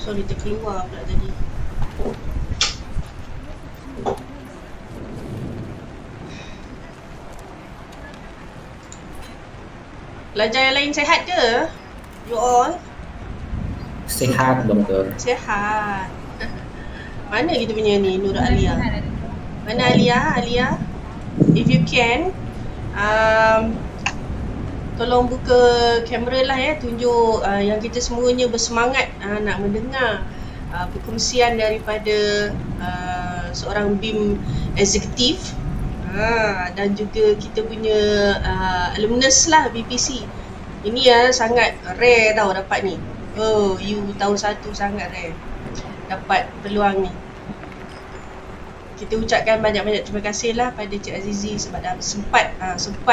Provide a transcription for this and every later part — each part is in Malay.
Sorry, terkeluar pula tadi. Pelajar yang lain sihat ke? You all? Sihat, doktor. Sihat. Mana kita punya ni, Nur Alia? Mana Alia? Alia? If you can, tolong buka kamera lah ya, tunjuk yang kita semuanya bersemangat nak mendengar perkongsian daripada seorang BIM eksekutif dan juga kita punya alumnus lah BPC. Ini sangat rare tau dapat ni. Oh, you tahun 1 sangat rare dapat peluang ni. Kita ucapkan banyak-banyak terima kasih lah pada Cik Azizi sebab dah sempat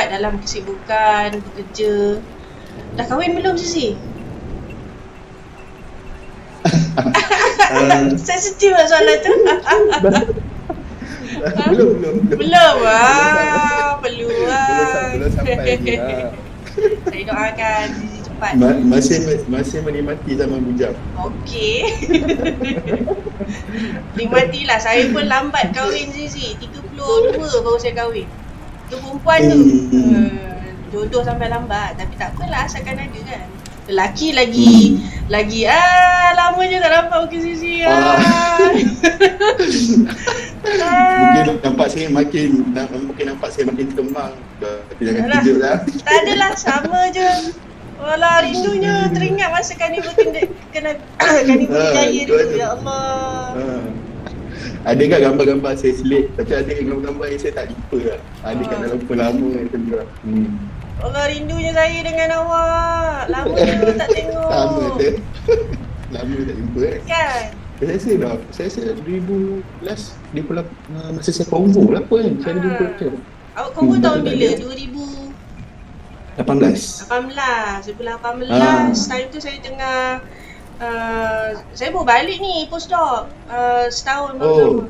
dalam kesibukan bekerja. Dah kahwin belum Zizi? Sensitif lah soalan tu. Belum. Belum peluang. Belum sampai lagi. Saya doakan Zizi cepat. Masih menikmati zaman bujang. Okey. Nikmatilah. Saya pun lambat kahwin Zizi. 32 baru saya kahwin. Tu perempuan tu jodoh sampai lambat. Tapi tak apalah, asalkan ada kan. Lelaki lagi lama je tak nampak muka Zizi. Mungkin nampak saya makin kembang. Tapi jangan tidur lah. Tak adalah, sama je. Walah, rindunya teringat masa kami kena kami berjaya dulu. Ya Allah. Ada kat gambar-gambar saya selit, tapi ada gambar-gambar yang saya tak lupa lah. Ada kat dalam phone lama macam tu lah. Allah, rindunya saya dengan awak. Lama tak tengok. Sama tu. Lama tak jumpa kan. Saya rasa 2011 masa saya konvo lah pun saya jumpa tu. Awak konvo tahun bila? 18. Sebulan 18. Time tu saya tengah saya baru balik ni postdoc. Setahun baru.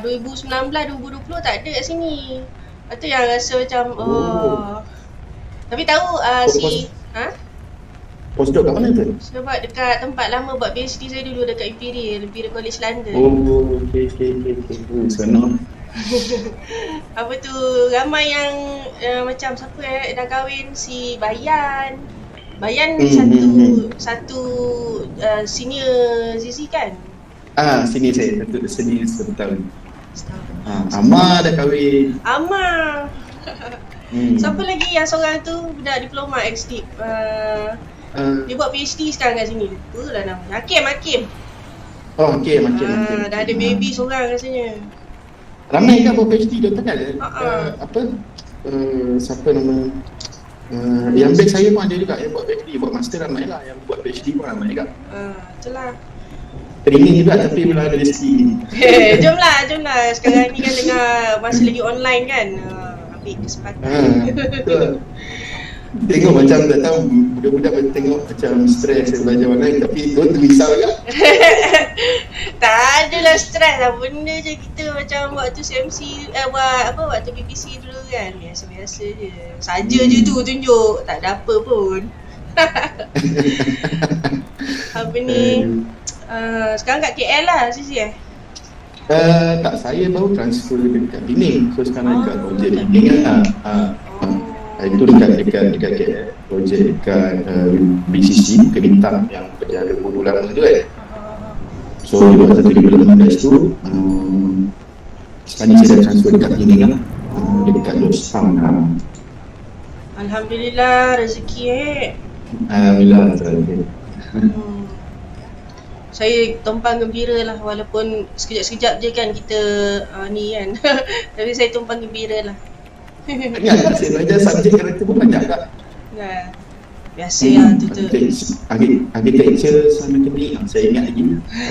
2019 2020 tak ada kat sini. Lepas tu yang rasa macam tapi tahu Postdoc kat mana tu? sebab dekat tempat lama buat PhD saya dulu dekat Imperial College London. Okay. Senang. Apa tu, ramai yang macam siapa dah kahwin, si Bayan satu senior Zizi kan? Sini saya senior setahun. Amar dah kahwin. Amar. Siapa lagi yang seorang tu budak diploma XDIP? Dia buat PhD sekarang kat sini. Lupa lah nama. Hakim. Hakim. Dah ada baby seorang rasanya. Ramai kan buat PhD dah tak ada. Siapa nama? Yang best saya pun ada juga yang buat PhD, buat master ramai lah. Yang buat PhD pun ramai juga. Itulah. Training juga tapi belum ada rezeki. Jomlah. Sekarang ni kan tengah masih lagi online kan. Ambil kesempatan. Betul. Tengok macam tak tahu budak-budak tengok macam stres belajar online tapi tu risau juga. Tak adalah stres lah, benda je kita macam waktu CMC waktu BBC dulu kan, biasa-biasa je. Saja je tu tunjuk, tak ada apa pun. Apa ni? Sekarang kat KL lah Sisi tak, saya baru transfer dekat Penang. So sekarang dekat projek Penang lah. Itu dekat KL, projek dekat BCC Kelintang yang berjaya dulu lama tu kan. So buat satu development kat situ. Sekarang ni saya dah transfer dekat Penang lah, dekat Losang lah. Alhamdulillah rezeki Alhamdulillah. Saya tumpang gembira lah walaupun sekejap-sekejap je kan kita ni kan. Tapi saya tumpang gembira lah. Ingat saya belajar subjek karakter pun banyak tak? Biasa lah tu. Architecture sama teknik saya ingat lagi.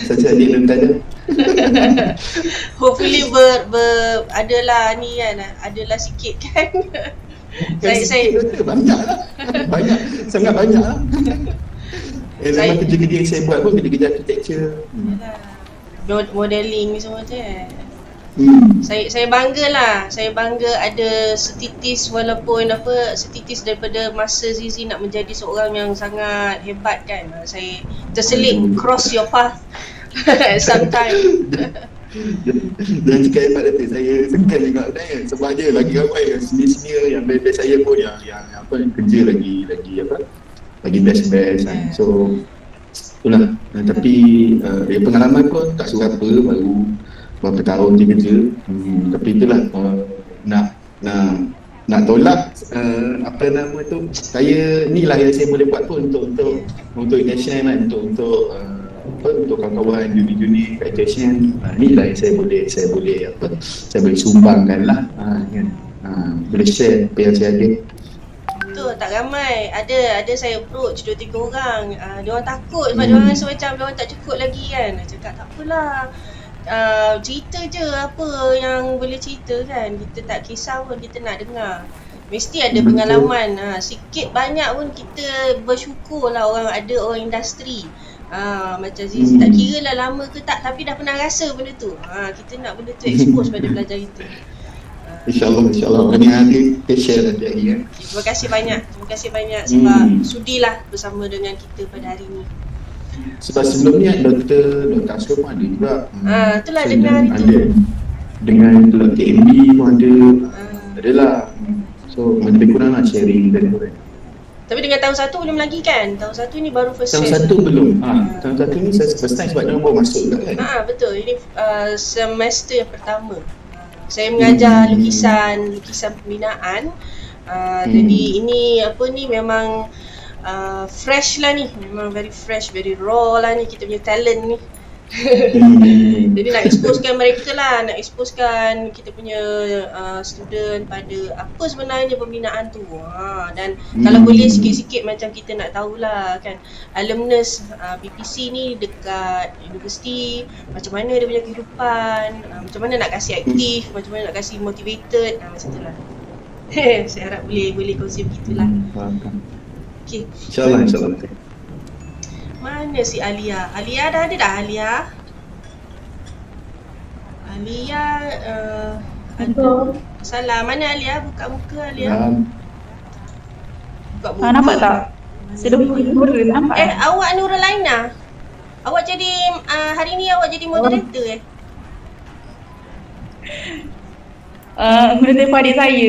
Saya ada yang tanya. Hopefully adalah ni kan, adalah sikit kan. Saya banyak lah. Sangat banyak lah. Memang kerja-kerja yang saya buat pun kerja-kerja architecture. Modeling ni semua tu kan. Saya banggalah. Saya bangga ada setitis, walaupun setitis daripada masa Zizi nak menjadi seorang yang sangat hebat kan. Saya terselit cross your path sometime. Dan cakap hebat nanti saya segan juga kan, sebab dia lagi ramai yang senior-senior yang best saya pun yang kerja lagi best kan. So itulah. Tapi pengalaman pun tak seberapa, baru berapa tahun dia kerja. Tapi itulah, nak tolak apa nama tu, saya ni lah yang saya boleh buat pun untuk Asian kan, untuk kawan-kawan juni kat Asian. Ni lah yang saya boleh sumbangkan lah, kan. Boleh share apa yang saya ada. Betul, tak ramai. Ada saya approach 2-3 orang. Diorang takut sebab diorang rasa macam diorang tak cukup lagi kan. Cakap tak apalah, cerita je apa yang boleh cerita kan. Kita tak kisah pun, kita nak dengar. Mesti ada pengalaman. Sikit banyak pun kita bersyukur lah ada orang industri. Macam Zizi, tak kira lah lama ke tak, tapi dah pernah rasa benda tu. Kita nak benda tu expose pada pelajar kita. InsyaAllah. Ini ada kita share nanti lagi kan. Terima kasih banyak sebab sudilah bersama dengan kita pada hari ni. Sebab sebelum ni Dr. Asro pun ada juga. Itulah dengar hari tu. Dengan Dr. MB pun ada. Adalah. So lebih kurang lah sharing dan orang. Tapi dengan tahun 1 belum lagi kan? Tahun 1 ni baru first tahun sem. Tahun 1 belum. Tahun 1 ni saya first time sebab dia baru masuk juga kan. Betul. Ini semester yang pertama. Saya mengajar lukisan pembinaan. Jadi ini memang fresh lah ni. Memang very fresh, very raw lah ni kita punya talent ni. Jadi nak exposekan mereka lah, nak exposekan kita punya student pada apa sebenarnya pembinaan tu. Dan kalau boleh sikit-sikit macam kita nak tahulah kan, alumnus PPC ni dekat universiti, macam mana dia punya kehidupan, macam mana nak kasih aktif, macam mana nak kasih motivated, macam tu lah. Saya harap boleh kongsi begitulah. Okay. InsyaAllah. Mana si Alia? Alia dah ada dah Alia? Alia ada. Salah. Mana Alia? Buka muka Alia. Buka muka. Nampak tak? Sudah Nurul nampak. Awak Nurul Aina. Awak jadi hari ni awak jadi moderator Moderator adik saya.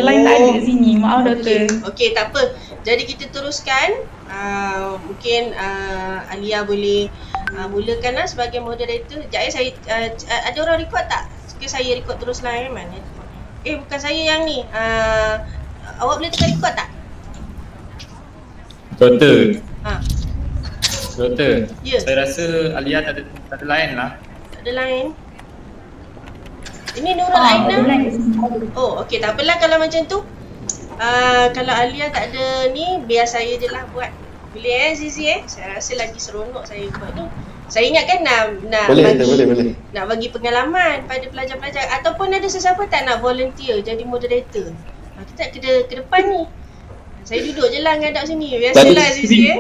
Lain tak ada kat sini. Maaf doktor. Okey, tak apa. Jadi kita teruskan. Mungkin Alia boleh mulakanlah sebagai moderator. Sekejap saya ada orang record tak? Ke saya record teruslah mana? Bukan saya yang ni. Awak boleh tekan record tak? Doktor. Doktor. Ya. Saya rasa Alia tak ada lain lah. Tak ada lain. Ini Nurul Aina. Okey, tak apalah kalau macam tu. Kalau Alia tak ada ni, biar saya je lah buat. Boleh Zizi Saya rasa lagi seronok saya buat ni. Saya ingatkan nak boleh. Nak bagi pengalaman pada pelajar-pelajar. Ataupun ada sesiapa tak nak volunteer jadi moderator. Kita ke depan ni. Saya duduk je lah ngadap sini. Biasalah Zizi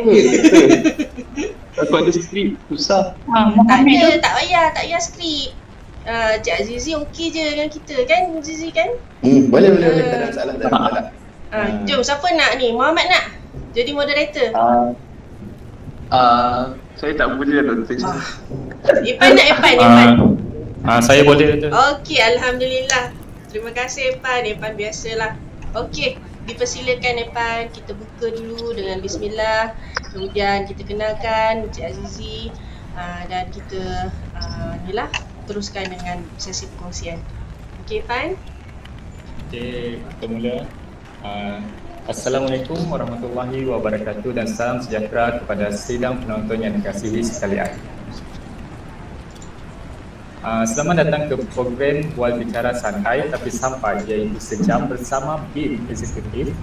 Aku ada skrip, susah. Tak payah skrip. Cik Zizi okey je dengan kita kan Zizi kan? Boleh. Tak ada masalah. Jom, siapa nak ni? Muhammad nak jadi moderator? Saya tak boleh doktor. Ipan nak? Saya boleh tu. Okey, Alhamdulillah. Terima kasih Ipan biasalah. Okey, dipersilakan Ipan. Kita buka dulu dengan bismillah. Kemudian kita kenalkan Cik Azizi. Dan kita inilah teruskan dengan sesi perkongsian. Okey Ipan. Okey, kita mula. Assalamualaikum warahmatullahi wabarakatuh dan salam sejahtera kepada sidang penonton yang dikasihi sekalian. Selamat datang ke program Bual Bicara Santai Tapi Sampai, iaitu sejam bersama BIM Eksekutif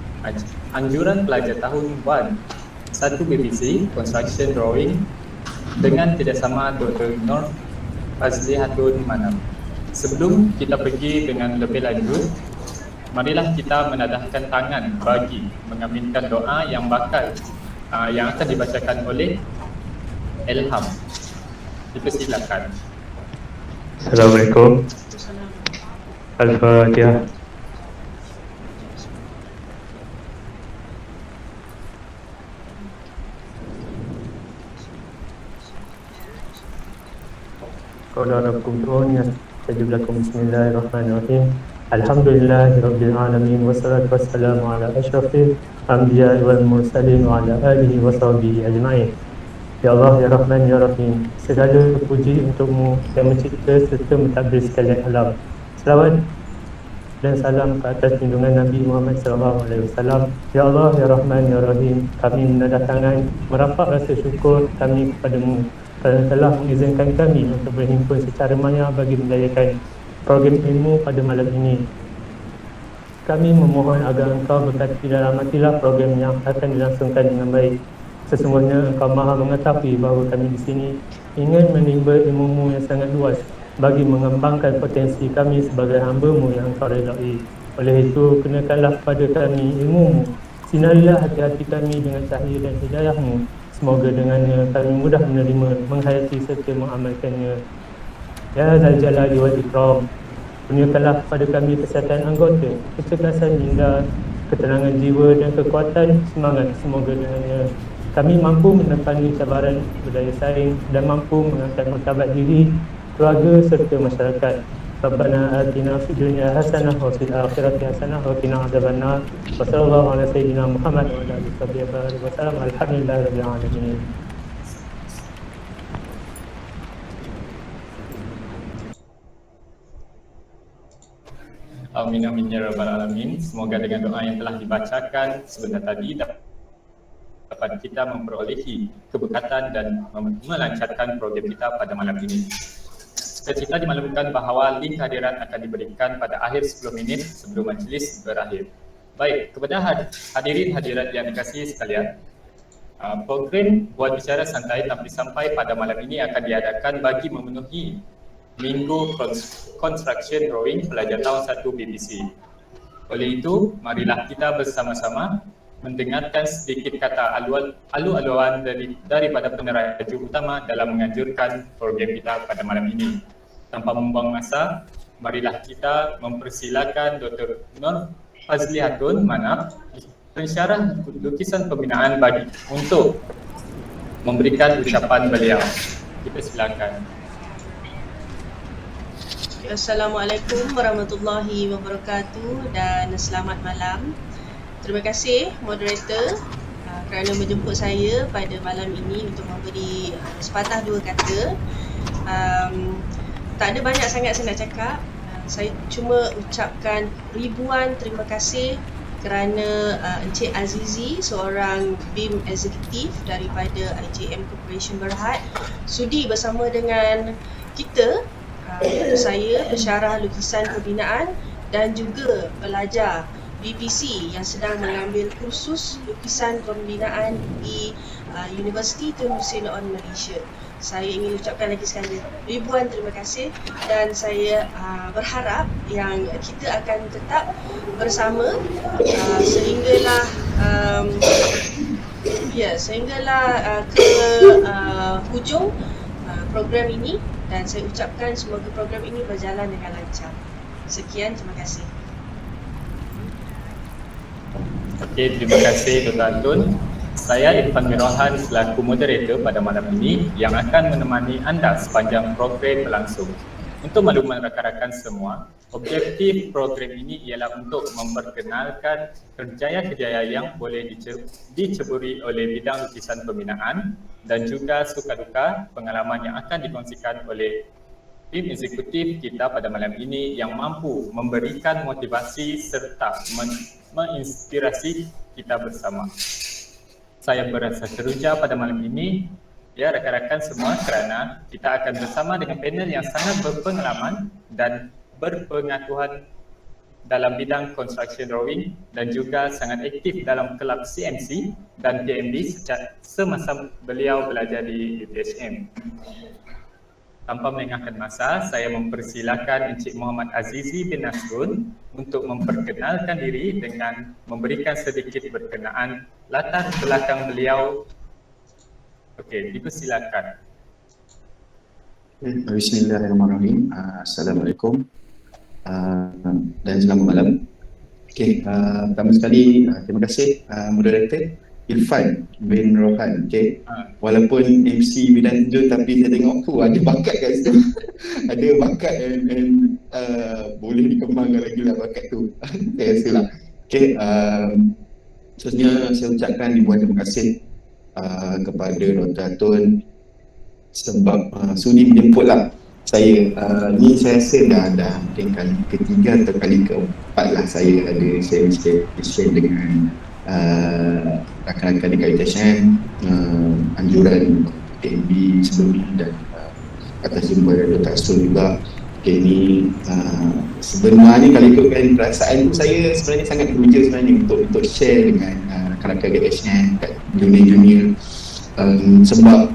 Anjuran Pelajar Tahun 1 BBC Construction Drawing dengan kerjasama Dr. Nur Fazlihatun Manam. Sebelum kita pergi dengan lebih lanjut, marilah kita menadahkan tangan bagi mengaminkan doa yang yang akan dibacakan oleh Ilham. Dipersilakan. Assalamualaikum. Waalaikumsalam. Al-Fatihah. Qala rabbukum ud'uni astajib lakum. Bismillahirrahmanirrahim. Alhamdulillahirabbil alamin wassalatu wassalamu ala asyrafil anbiya'i wal mursalin wa ala alihi wa sahbihi ajma'in. Ya Allah, Ya Rahman, Ya Rahim, segala puji untukmu yang mencipta serta mentadbir sekalian alam. Selawat dan salam ke atas junjungan Nabi Muhammad SAW. Ya Allah, Ya Rahman, Ya Rahim, kami menandatangan merapat rasa syukur kami kepadamu kerana telah mengizinkan kami untuk berhimpun secara maya bagi menjayakan program ilmu pada malam ini. Kami memohon agar Engkau berkati dalam hatilah program yang akan dilangsungkan dengan baik. Sesungguhnya Engkau Maha mengetahui bahawa kami di sini ingin menimba ilmu-Mu yang sangat luas bagi mengembangkan potensi kami sebagai hamba-Mu yang Engkau redai. Oleh itu, kenakanlah pada kami ilmu-Mu. Sinarilah hati-hati kami dengan cahaya dan hidayah-Mu. Semoga dengannya kami mudah menerima, menghayati serta mengamalkannya. Ya Zal Jalali wal Ikram, kurniakanlah kepada kami kesihatan anggota, kecerdasan minda, ketenangan jiwa dan kekuatan semangat. Semoga dengannya kami mampu menepani cabaran berdaya saing dan mampu mengangkat martabat diri, keluarga serta masyarakat. Rabbana atina fid dunya hasanah wa fil akhirati hasanah wa qina adzabannar. Wa sallallahu ala sayyidina Muhammad wa ala alihi wa sallam. Alhamdulillahirabbil alamin. Amin amin ya rabbal alamin. Semoga dengan doa yang telah dibacakan sebentar tadi dapat kita memperolehi keberkatan dan melancarkan program kita pada malam ini. Seperti kita dimaklumkan bahawa link hadirat akan diberikan pada akhir 10 minit sebelum majlis berakhir. Baik, kepada hadirin hadirat yang dikasihi sekalian, program Buat Bicara Santai Tapi Sampai pada malam ini akan diadakan bagi memenuhi Minggu Construction Drawing Pelajar Tahun 1 BBC. Oleh itu, marilah kita bersama-sama mendengarkan sedikit kata alu-aluan daripada peneraju utama dalam menganjurkan program kita pada malam ini. Tanpa membuang masa, marilah kita mempersilakan Dr. Nur Fazlihatun Manaf, pensyarah lukisan pembinaan untuk memberikan ucapan beliau. Kita silakan. Assalamualaikum warahmatullahi wabarakatuh dan selamat malam. Terima kasih moderator kerana menjemput saya pada malam ini untuk memberi sepatah dua kata. Tak ada banyak sangat saya nak cakap. Saya cuma ucapkan ribuan terima kasih kerana Encik Azizi, seorang BIM eksekutif daripada IJM Corporation Berhad, sudi bersama dengan kita, iaitu saya, pensyarah lukisan pembinaan dan juga pelajar BBC yang sedang mengambil kursus lukisan pembinaan di Universiti Tun Hussein On Malaysia. Saya ingin ucapkan lagi sekali ribuan terima kasih dan saya berharap yang kita akan tetap bersama sehinggalah ke hujung program ini, dan saya ucapkan semoga program ini berjalan dengan lancar. Sekian, terima kasih. Okey, terima kasih Dr. Antun. Saya Irfan Mirohan selaku moderator pada malam ini yang akan menemani anda sepanjang program berlangsung. Untuk makluman rakan-rakan semua, objektif program ini ialah untuk memperkenalkan kerjaya-kerjaya yang boleh diceburi oleh bidang lukisan pembinaan dan juga suka-duka pengalaman yang akan dikongsikan oleh tim eksekutif kita pada malam ini yang mampu memberikan motivasi serta menginspirasi kita bersama. Saya berasa teruja pada malam ini, ya rakan-rakan semua, kerana kita akan bersama dengan panel yang sangat berpengalaman dan berpengetahuan dalam bidang construction drawing dan juga sangat aktif dalam kelab CMC dan PMD semasa beliau belajar di UTHM. Tanpa melengahkan masa, saya mempersilakan Encik Muhammad Azizi bin Nasrun untuk memperkenalkan diri dengan memberikan sedikit berkenaan latar belakang beliau. Okey, dipersilakan. Bismillahirrahmanirrahim. Assalamualaikum. dan selamat malam. Okay, pertama sekali terima kasih moderator Irfan bin Rohan. Okay, walaupun MC bidang tidur tapi saya tengok ada bakat kat situ. Ada bakat and boleh dikembangkan lagi lah bakat tu. Saya rasa lah. Okay, seterusnya saya ucapkan ribuan terima kasih kepada Dr. Atun sebab sudi menjemput lah saya. Ni saya rasa dah mungkin kali ketiga atau kali keempat lah saya ada share dengan rakan-rakan dekat UTSM, anjuran TMB sebelum ni dan atas jumpa Dr. Aston juga. Okay, ni sebenarnya kalau ikutkan perasaan tu saya sebenarnya sangat beruja sebenarnya untuk share dengan rakan-rakan UTSM kat junior-junior, sebab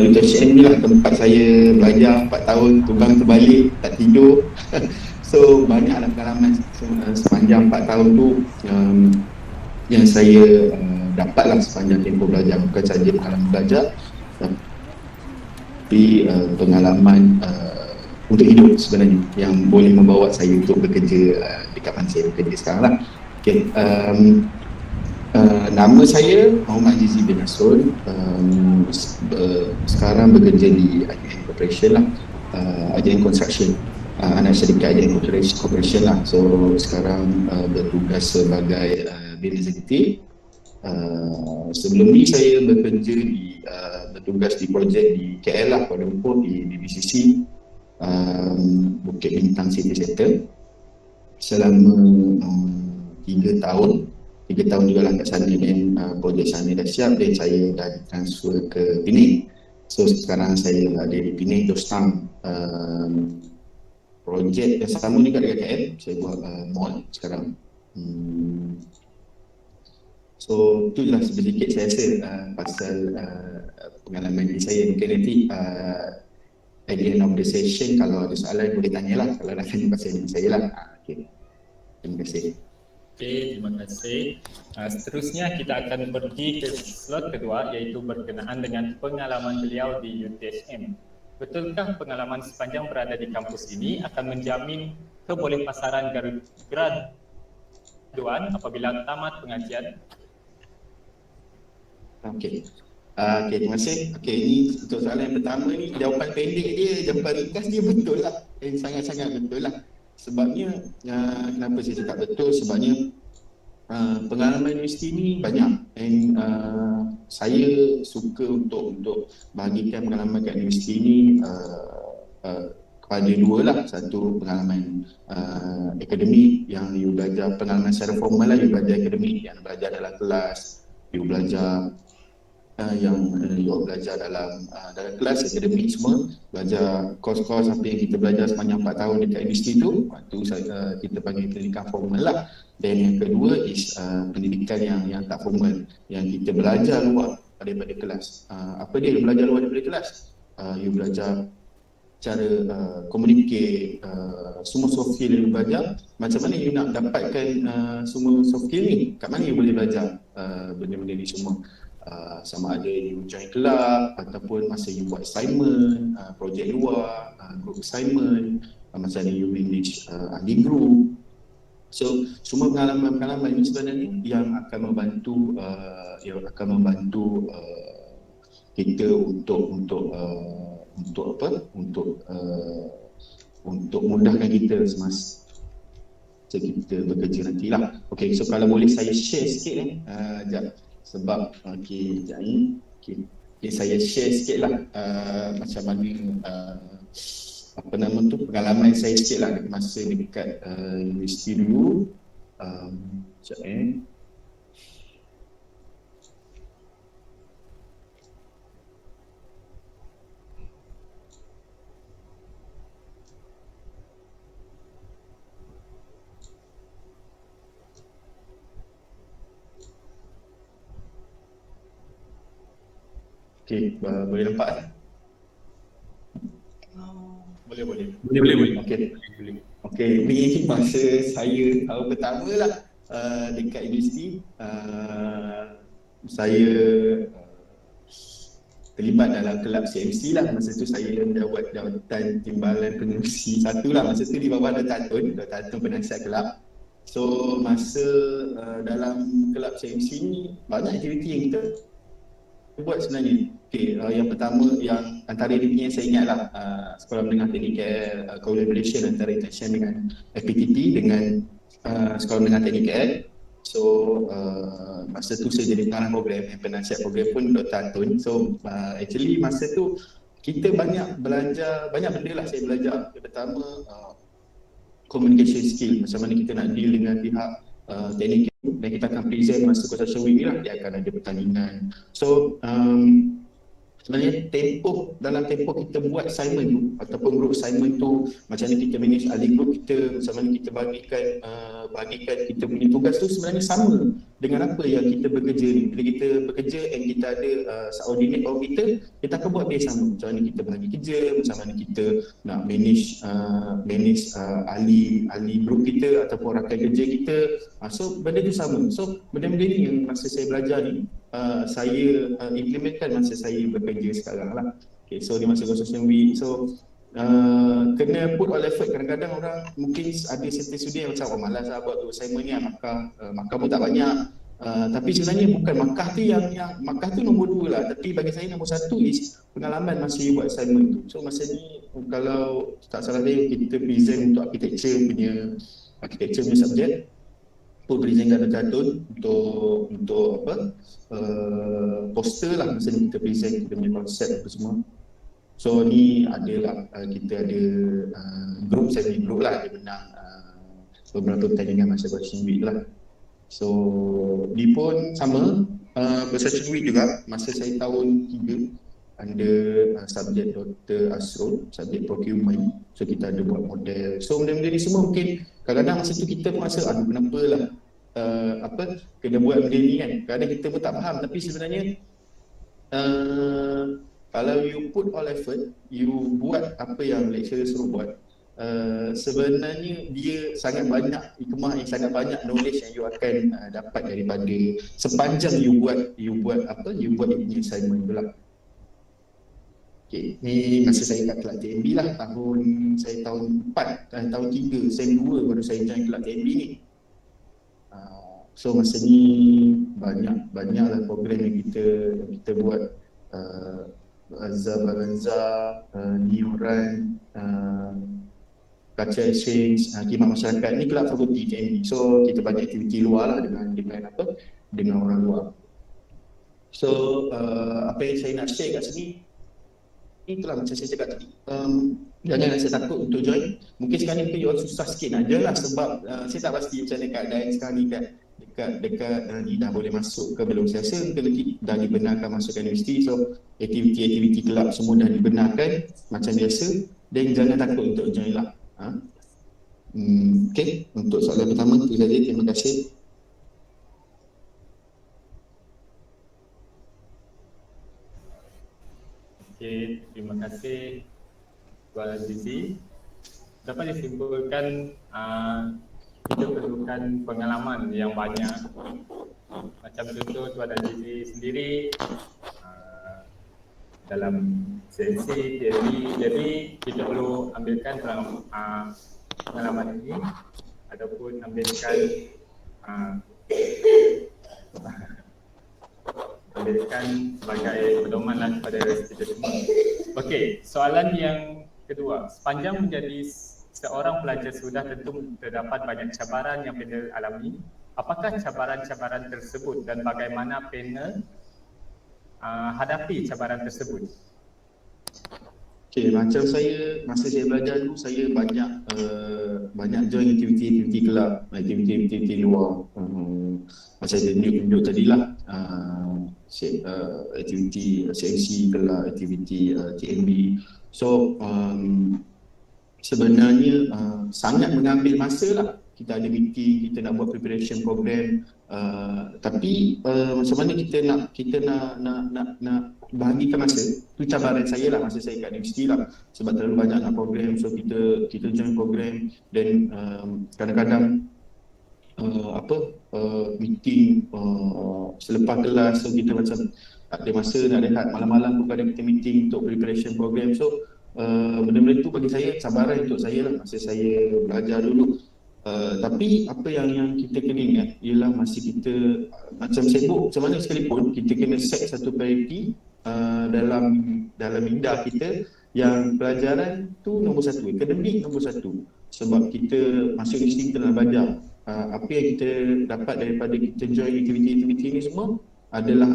UTSM ni lah tempat saya belajar 4 tahun, tugang terbalik, tak tidur. So banyaklah pengalaman sepanjang 4 tahun tu yang saya dapatlah sepanjang tempoh belajar. Bukan sahaja pengalaman belajar tapi pengalaman untuk hidup sebenarnya yang boleh membawa saya untuk bekerja dekat mana saya bekerja sekarang lah. Okay. Nama saya Muhammad Azizi bin Asun. Sekarang bekerja di IUN Corporation lah, IUN Construction, anak syarikat IUN Corporation lah. So sekarang bertugas sebagai BIM Executive. Sebelum ni saya bekerja bertugas di projek di KL lah, Kuala Lumpur, di BCC, Bukit Bintang City Center selama 3 tahun juga lah kat sana. Dan projek sana dah siap dan saya dah transfer ke Penang. So sekarang saya ada di Penang, Dostang. Projek yang sama juga dekat KL, saya buat mall sekarang. So tu lah sedikit saya rasa pasal pengalaman diri saya. Mungkin nanti at the end of the session kalau ada soalan boleh tanyalah, kalau nak tanya pasal diri saya lah. Okay. Terima kasih. Okay, terima kasih. Seterusnya kita akan pergi ke slot kedua, iaitu berkenaan dengan pengalaman beliau di UTSM. Betulkah pengalaman sepanjang berada di kampus ini akan menjamin kebolehpasaran graduan apabila tamat pengajian? Okey. Okey, terima kasih. Okey, ini untuk soalan yang pertama ni, jawapan pendek dia, jawapan ringkas dia betul lah. Sangat-sangat betul lah. Sebabnya, kenapa saya cakap betul? Sebabnya pengalaman universiti ni banyak. And saya suka untuk bahagikan pengalaman kat universiti ni kepada dua lah. Satu pengalaman akademik yang you belajar, pengalaman secara formal lah, you belajar akademik, yang belajar dalam kelas, you belajar yang you belajar dalam kelas akademik semua, belajar kos-kos apa yang kita belajar sepanjang 4 tahun dekat universiti tu, waktu kita panggil pendidikan formal lah. Dan yang kedua is pendidikan yang tak formal, yang kita belajar luar daripada kelas. Apa dia belajar luar daripada kelas? You belajar cara communicate, semua soft skill yang you belajar. Macam mana you nak dapatkan semua soft skill ni? Kat mana you boleh belajar benda-benda ni semua? Sama ada you join club ataupun masa you buat assignment, projek luar, group assignment, macam mana you manage ahli group. So semua pengalaman-pengalaman ini sebenarnya yang akan membantu kita untuk mudahkan kita semasa kita bekerja nantilah. Okey, so kalau boleh saya share sikit sekejap. Sebab sekejap ni saya share sikit lah macam mana pengalaman saya sikit lah masa dekat universiti dulu. Sekejap Okey, boleh nampak? Boleh. Okey, ni masa saya tahun pertama lah dekat universiti. Saya terlibat dalam kelab CMC lah. Masa tu saya menjawat jawatan timbalan pengurusi satu lah. Masa tu di bawah Dr. Tun penasihat kelab. So masa dalam kelab CMC ni banyak aktiviti yang kita buat sebenarnya. Yang pertama yang antara dia yang saya ingat lah, Sekolah Menengah Teknik KL, collaboration antara Intention dengan FPTP dengan Sekolah Menengah Teknik KL. So masa tu saya jadi pengarah program, penasihat program pun Dr. Tun. So actually masa tu kita banyak belajar, banyak benda lah saya belajar. Yang pertama communication skill, macam mana kita nak deal dengan pihak teknik, dan kita akan present masa consultation week ni lah, dia akan ada pertandingan. So sebenarnya dalam tempoh kita buat assignment tu ataupun group assignment tu, macam mana kita manage ahli group kita, macam mana kita bagikan kita punya tugas tu sebenarnya sama dengan apa yang kita bekerja ni. Bila kita bekerja and kita ada subordinate bawah kita akan buat benda sama. Macam mana kita bagi kerja, macam mana kita nak manage ahli group kita ataupun rakan kerja kita. So benda tu sama. So benda-benda ni yang masa saya belajar ni saya implementkan masa saya bekerja sekarang lah. Okay, so di masa consultation week, so kena put all effort. Kadang-kadang orang mungkin ada certain studi yang macam malas lah buat assignment ni, markah pun tak banyak. Tapi sebenarnya bukan markah tu yang markah tu nombor 2 lah, tapi bagi saya nombor 1 is pengalaman masa you buat assignment tu. So masa ni kalau tak salah saya kita present untuk architecture punya subjek, pun present kat Dr. untuk poster lah. Masa ni kita present kita punya konsep apa semua. So ni adalah kita ada group, saya punya group lah, dia menang beberapa pertandingan masa consultation week lah. So ni pun sama, consultation week juga masa saya tahun 3 under subjek Dr. Asrul, subjek procurement. So kita ada buat model. So benda-benda ni semua mungkin kadang-kadang masa tu kita pun rasa kenapa lah kena buat benda ni kan. Kadang kita pun tak faham, tapi sebenarnya kalau you put all effort, you buat apa yang lecturer suruh buat, sebenarnya dia sangat banyak hikmah, yang sangat banyak knowledge yang you akan dapat daripada sepanjang you buat you punya assignment tu lah. Okay, ni masa saya kat kelab TMB lah, tahun 4, tahun 3, sem 2 baru saya join kelab TMB ni. So masa ni banyak lah program yang kita buat, Baranza, Niuran, Culture Exchange, khidmat masyarakat. Ni kelab fakulti TMB. So kita banyak aktiviti luar lah dengan orang luar. So apa yang saya nak share kat sini, itulah macam saya cakap tadi, jangan rasa takut untuk join. Mungkin sekarang ni you all susah sikit nak join lah, sebab saya tak pasti macam keadaan sekarang ni dekat ni dah boleh masuk ke belum. Saya rasa dah dibenarkan masuk ke universiti. So aktiviti kelab semua dah dibenarkan macam biasa, dan jangan takut untuk join lah. Okay, untuk soalan pertama itu saja. Terima kasih. Okay, terima kasih Tuan Azizi. Dapat disimpulkan kita perlukan pengalaman yang banyak. Macam contoh Tuan Azizi sendiri dalam sesi teori, jadi kita perlu ambilkan pengalaman ini ataupun ambilkan sebagai pedoman lah kepada kita semua. Okey, soalan yang kedua, sepanjang menjadi seorang pelajar sudah tentu terdapat banyak cabaran yang panel alami. Apakah cabaran-cabaran tersebut dan bagaimana panel hadapi cabaran tersebut? Okay, macam masa saya belajar dulu, saya banyak join aktiviti kelab, aktiviti luar. Macam saya tunjuk tadilah, aktiviti CNC kelab, aktiviti TMB. So sebenarnya sangat mengambil masa lah. Kita ada meeting, kita nak buat preparation program, tapi macam mana kita nak bahagikan masa. Itu cabaran saya lah masa saya kat universiti lah, sebab terlalu banyak nak program. So kita join program, dan kadang-kadang meeting selepas kelas, so kita macam tak ada masa nak rehat, malam-malam pun kadang kita meeting untuk preparation program. So benda-benda tu bagi saya cabaran untuk saya lah masa saya belajar dulu. Tapi apa yang kita kena ingat ialah masa kita macam sibuk macam mana sekalipun, kita kena set satu priority dalam minda kita yang pelajaran tu nombor satu, akademik nombor satu. Sebab kita masuk universiti kita nak belajar. Apa yang kita dapat daripada kita join aktiviti-aktiviti ni semua adalah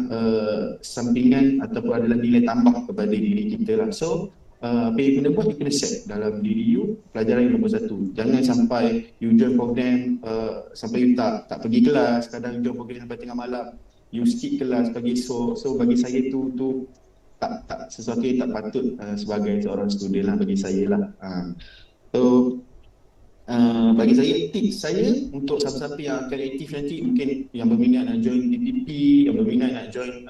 sampingan ataupun adalah nilai tambah kepada diri kita lah. So apa yang kena buat, you kena set dalam diri you pelajaran yang nombor satu. Jangan sampai you join program sampai you tak pergi kelas, kadang join program sampai tengah malam, you skip kelas pagi esok. So bagi saya tu tak sesuatu yang tak patut sebagai seorang student lah bagi saya lah. So bagi saya, tips saya untuk siapa-siapa yang akan aktif nanti, mungkin yang berminat nak join DPP, yang berminat nak join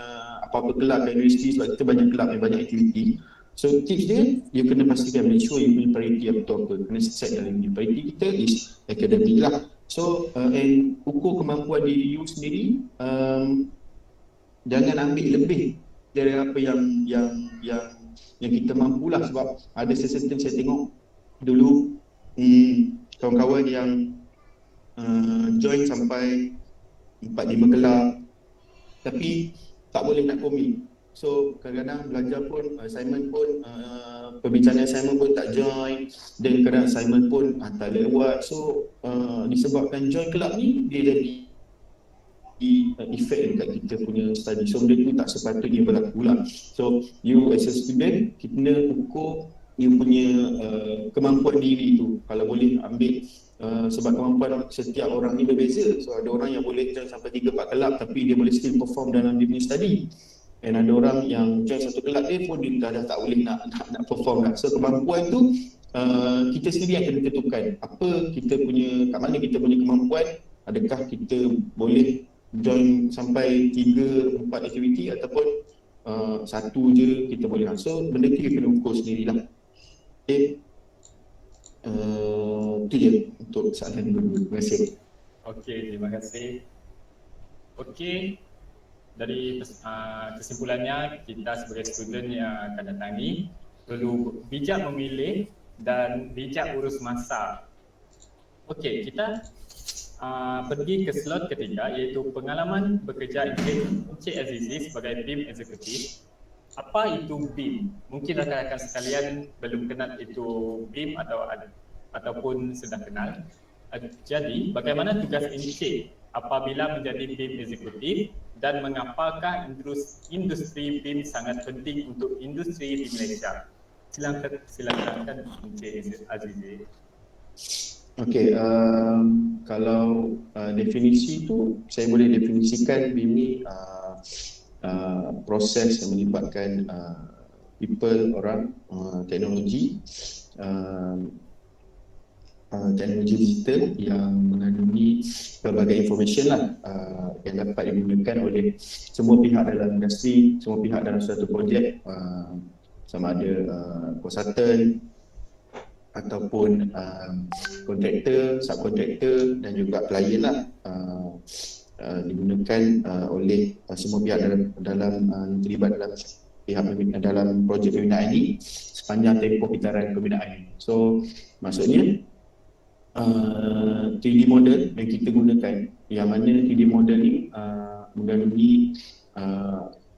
apa-apa kelab kat universiti, sebab kita banyak kelab dan banyak aktiviti. So tips dia, you kena pastikan make sure you punya priority apa kena set dalam ni. Priority kita is akademik lah. So and ukur kemampuan diri you sendiri, jangan ambil lebih dari apa yang kita mampu lah. Sebab ada sesuatu saya tengok dulu kawan-kawan yang join sampai 4-5 kelab tapi tak boleh nak komit. So kadang-kadang belajar pun, assignment pun, perbincangan assignment pun tak join, dan kadang assignment pun tak lewat. So disebabkan join kelab ni, dia jadi efek dekat kita punya study. So benda tu tak sepatutnya berlaku lah. So you as a student, kita kena ukur you punya kemampuan diri tu. Kalau boleh ambil sebab kemampuan setiap orang ni berbeza. So ada orang yang boleh join sampai 3-4 kelab tapi dia boleh still perform dalam dia punya study. Dan ada orang yang join satu kelab dia pun dia dah tak boleh nak perform lah. So kemampuan tu kita sendiri yang kena tentukan apa kita punya, kat mana kita punya kemampuan. Adakah kita boleh join sampai 3-4 aktiviti ataupun satu je kita boleh. So benda tu kita kena ukur sendirilah. Okay. Itu je untuk soalan dulu. Terima kasih. Okey, terima kasih. Okey, dari kesimpulannya, kita sebagai student yang akan datangi perlu bijak memilih dan bijak urus masa. Okey, kita pergi ke slot ketiga, iaitu pengalaman bekerja Encik Azizi sebagai BIM Eksekutif. Apa itu BIM? Mungkin rakan-rakan sekalian belum kenal itu BIM ataupun sudah kenal. Jadi, bagaimana tugas Encik apabila menjadi BIM Eksekutif dan mengapakah industri BIM sangat penting untuk industri di Malaysia? Silakan Encik Azizi. Okey, kalau definisi tu saya boleh definisikan BIM ni proses yang melibatkan people, orang, teknologi digital yang mengandungi pelbagai information lah yang dapat digunakan oleh semua pihak dalam industri, semua pihak dalam suatu projek, sama ada konsultan ataupun kontraktor, subkontraktor dan juga klien lah. Digunakan oleh semua pihak dalam terlibat dalam pihak dalam projek pembinaan ini sepanjang tempoh pitaran pembinaan ini. So maksudnya 3D model yang kita gunakan, yang mana 3D model ni mengandungi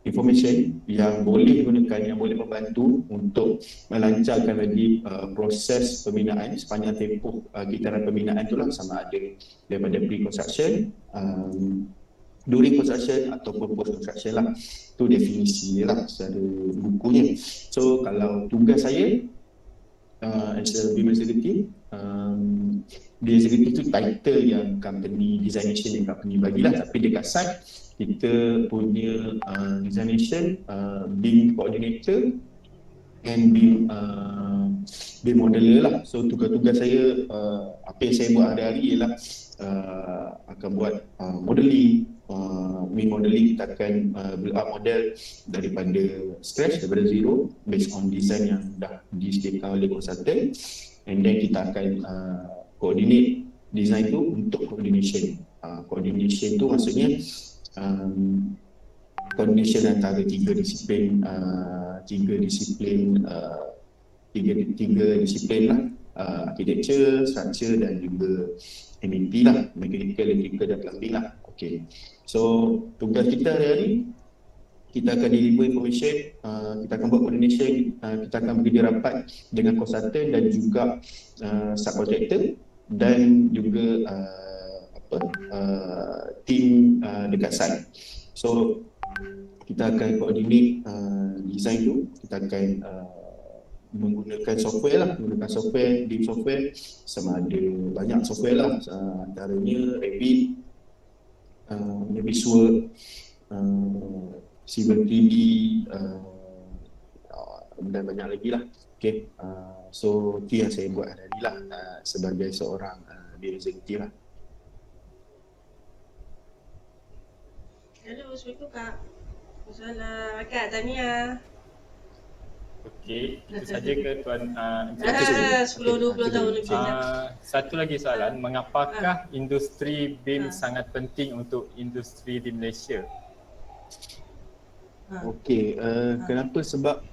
information yang boleh digunakan, yang boleh membantu untuk melancarkan lagi proses pembinaan sepanjang tempoh kitaran pembinaan itulah, sama ada daripada pre-construction, during construction ataupun post-construction lah. Itu definisi dia lah secara bukunya. So kalau tugas saya as a BIM executive, BIM executive tu title yang company, designation yang company bagilah, tapi dekat site kita punya designation, BIM coordinator and BIM modeler lah. So tugas-tugas saya, apa yang saya buat hari-hari ialah akan buat modeling. BIM modeling kita akan build up model daripada scratch, daripada zero, based on design yang dah disediakan oleh konsultan, and then kita akan coordinate design tu untuk coordination. Coordination tu maksudnya coordination antara tiga disiplin lah, architecture, structure dan juga MEP lah, mechanical, electrical dan plumbing lah. Okay. So tugas kita hari-hari, kita akan deliver information, kita akan buat coordination, kita akan bekerja rapat dengan konsultan dan juga subcontractor dan juga tim dekat site. So kita akan coordinate design tu, kita akan menggunakan software, BIM software, sama ada banyak software lah, antaranya Revit, Navisworks, Civil 3D, dan banyak lagi lah. Okay. So itu yang saya buat hari ni lah, sebagai seorang BIM executive lah. Hello, Assalamualaikum Kak. Masalah Kak, tahniah. Okey, itu saja ke Tuan 10-20 tahun lebih. Satu lagi soalan, mengapakah industri BIM sangat penting untuk industri di Malaysia? Okey, kenapa? Sebab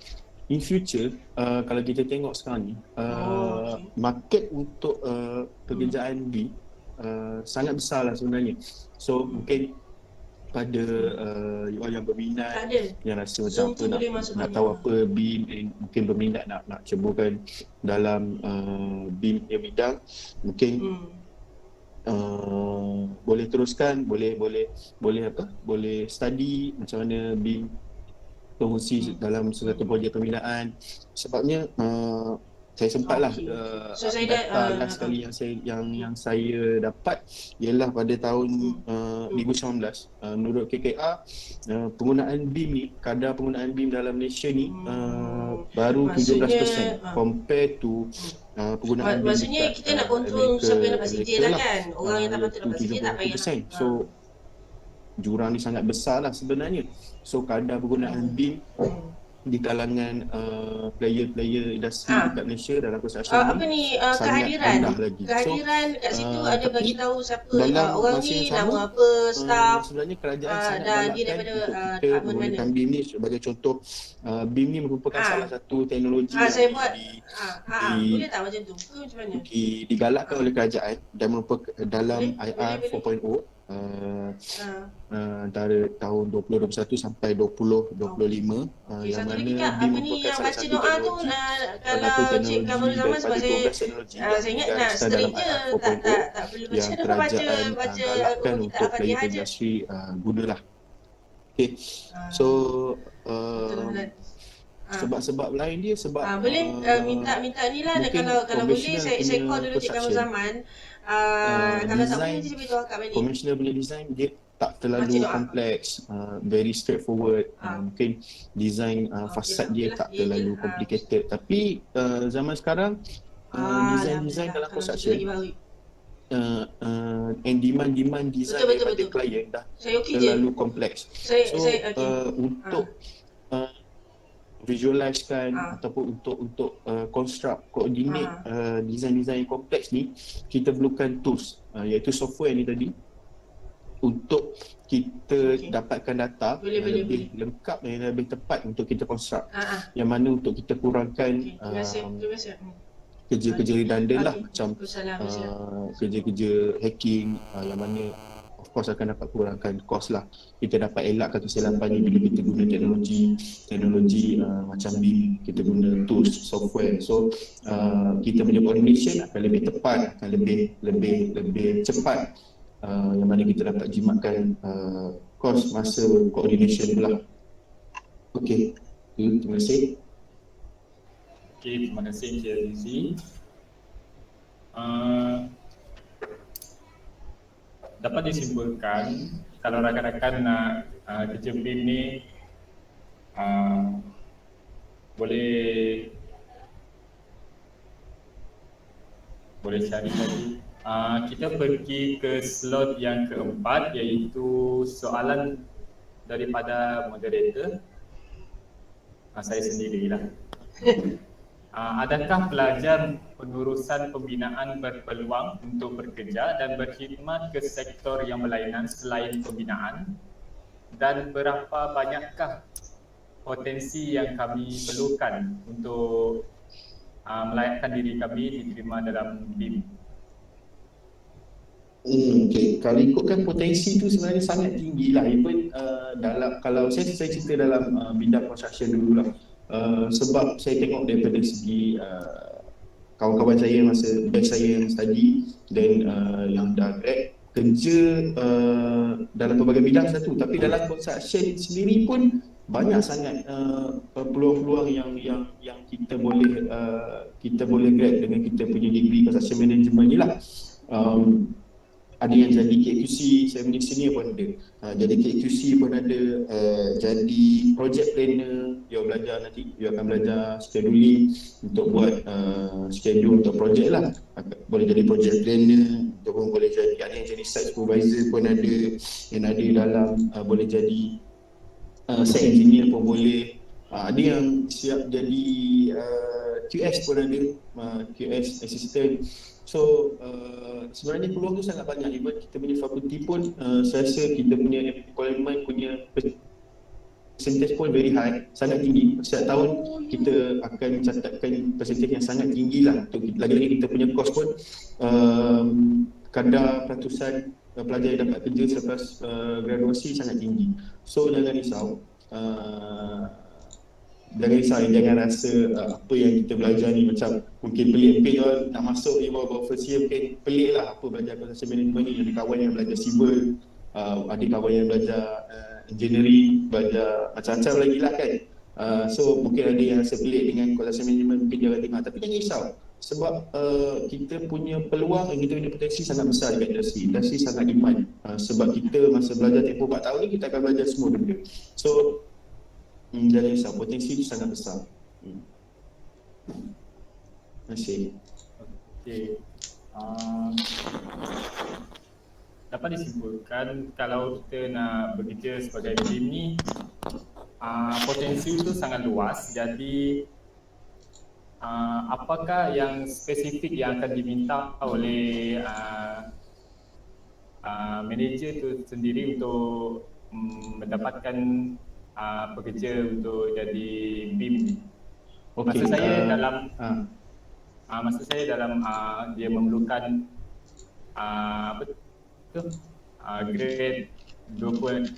in future, kalau kita tengok sekarang ni, market untuk pekerjaan BIM sangat besar lah sebenarnya. So mungkin pada orang yang berminat, yang rasa macam apa nak tahu apa BIM, mungkin berminat nak ceburkan dalam BIM yang bidang, mungkin boleh teruskan, boleh study macam mana BIM promosi dalam suatu projek pembinaan. Sebabnya saya sempatlah So, saya data last kali yang saya dapat ialah pada tahun 2019, menurut KKR, penggunaan BIM ni, kadar penggunaan BIM dalam Malaysia ni baru 17% compare to penggunaan BIM maksudnya dekat kita nak kontrol siapa yang dapat CJ lah kan. Orang yang tak patut dapat CJ tak payah. 70%. So jurang ni sangat besar lah sebenarnya. So kadar penggunaan BIM di kalangan player-player industri dekat Malaysia dalam construction apa ni kehadiran kat situ ada bagi tahu siapa orang ni, nama apa, staff, sebenarnya kerajaan sangat dan dia galakkan daripada untuk kita menggunakan BIM ni sebagai contoh. BIM ni merupakan salah satu teknologi saya yang buat boleh tak macam tu ke macam mana? digalakkan oleh kerajaan dan merupakan dalam IR 4.0 antara tahun 2021 sampai 2025, yang mana BIM merupakan salah satu teknologi, kalau Cik Kamarul Zaman, sebab saya ingat nak straight je, tak perlu yang kerajaan galakkan untuk player industri gunalah. Okay. So sebab-sebab lain dia sebab boleh minta ni lah, kalau boleh saya call dulu Cik Kamarul Zaman. Kalau tak boleh nanti saya beritahu Kak balik. Conventional punya design dia tak terlalu kompleks, very straightforward. Mungkin design fasad dia tak terlalu complicated, tapi zaman sekarang design dalam construction and demand design daripada klien dah terlalu kompleks. Untuk visualizekan ataupun untuk construct, coordinate design kompleks ni, kita perlukan tools, iaitu software ni tadi, untuk kita dapatkan data yang lebih lengkap dan yang lebih tepat untuk kita construct, yang mana untuk kita kurangkan kerja-kerja redundant lah, macam kerja-kerja hacking, yang mana of course akan dapat kurangkan cost lah. Kita dapat elakkan kesilapan ni bila kita guna teknologi macam BIM, kita guna tools, software. So kita punya coordination akan lebih tepat, akan lebih cepat, yang mana kita dapat jimatkan cost masa coordination pula. Okey, terima kasih. Okey, terima kasih Encik Azizi. Dapat disimpulkan kalau rakan-rakan nak kerja BIM ni boleh cari lagi. Kita pergi ke slot yang keempat, iaitu soalan daripada moderator, saya sendirilah. Adakah pelajar pengurusan pembinaan berpeluang untuk bekerja dan berkhidmat ke sektor yang berlainan selain pembinaan? dan berapa banyakkah potensi yang kami perlukan untuk melayakkan diri kami diterima dalam BIM? Okay. Kalau ikutkan potensi tu sebenarnya sangat tinggi lah. Even dalam, kalau saya cerita dalam bidang construction dulu lah. Sebab saya tengok daripada segi kawan-kawan saya masa batch saya yang study dan yang dah grad kerja dalam pelbagai bidang satu, tapi dalam construction sendiri pun banyak sangat peluang-peluang yang kita boleh grad dengan kita punya degree construction management ni lah. Ada yang jadi KQC, saya punya senior pun ada. Jadi KQC pun ada, jadi project planner, dia belajar nanti, dia akan belajar scheduling untuk buat schedule untuk project lah. Boleh jadi project planner, ataupun boleh jadi, ada yang jadi site supervisor pun ada, yang ada dalam boleh jadi site engineer pun boleh. Ada yang siap jadi QS pun ada, QS assistant. So sebenarnya peluang tu sangat banyak. Even kita punya fakulti pun saya rasa kita punya employment punya percentage pun very high, sangat tinggi. Setiap tahun kita akan mencatatkan percentage yang sangat tinggi lah. Lagi-lagi kita punya course pun kadar peratusan pelajar yang dapat kerja selepas graduasi sangat tinggi. So jangan risau. Jangan rasa apa yang kita belajar ni macam mungkin pelik. Mungkin you nak masuk ni baru first year mungkin pelik lah apa belajar construction management ni. Ada kawan yang belajar civil, ada kawan yang belajar engineering, belajar macam-macam lagi lah kan. So mungkin ada yang rasa pelik dengan construction management, mungkin dia akan tengok. Tapi jangan risau, sebab kita punya peluang, kita punya potensi sangat besar dekat industri. Industri sangat demand, sebab kita masa belajar tempoh 4 tahun ni kita akan belajar semua benda. So jangan risau, potensi itu sangat besar. Terima kasih. Okey. Dapat disimpulkan kalau kita nak bekerja sebagai BIM ni, potensi itu sangat luas. Jadi apakah yang spesifik yang akan diminta oleh manager itu sendiri untuk mendapatkan pekerja untuk jadi BIM ni? Okay, Masa saya dalam dia memerlukan apa tu, grade 2.5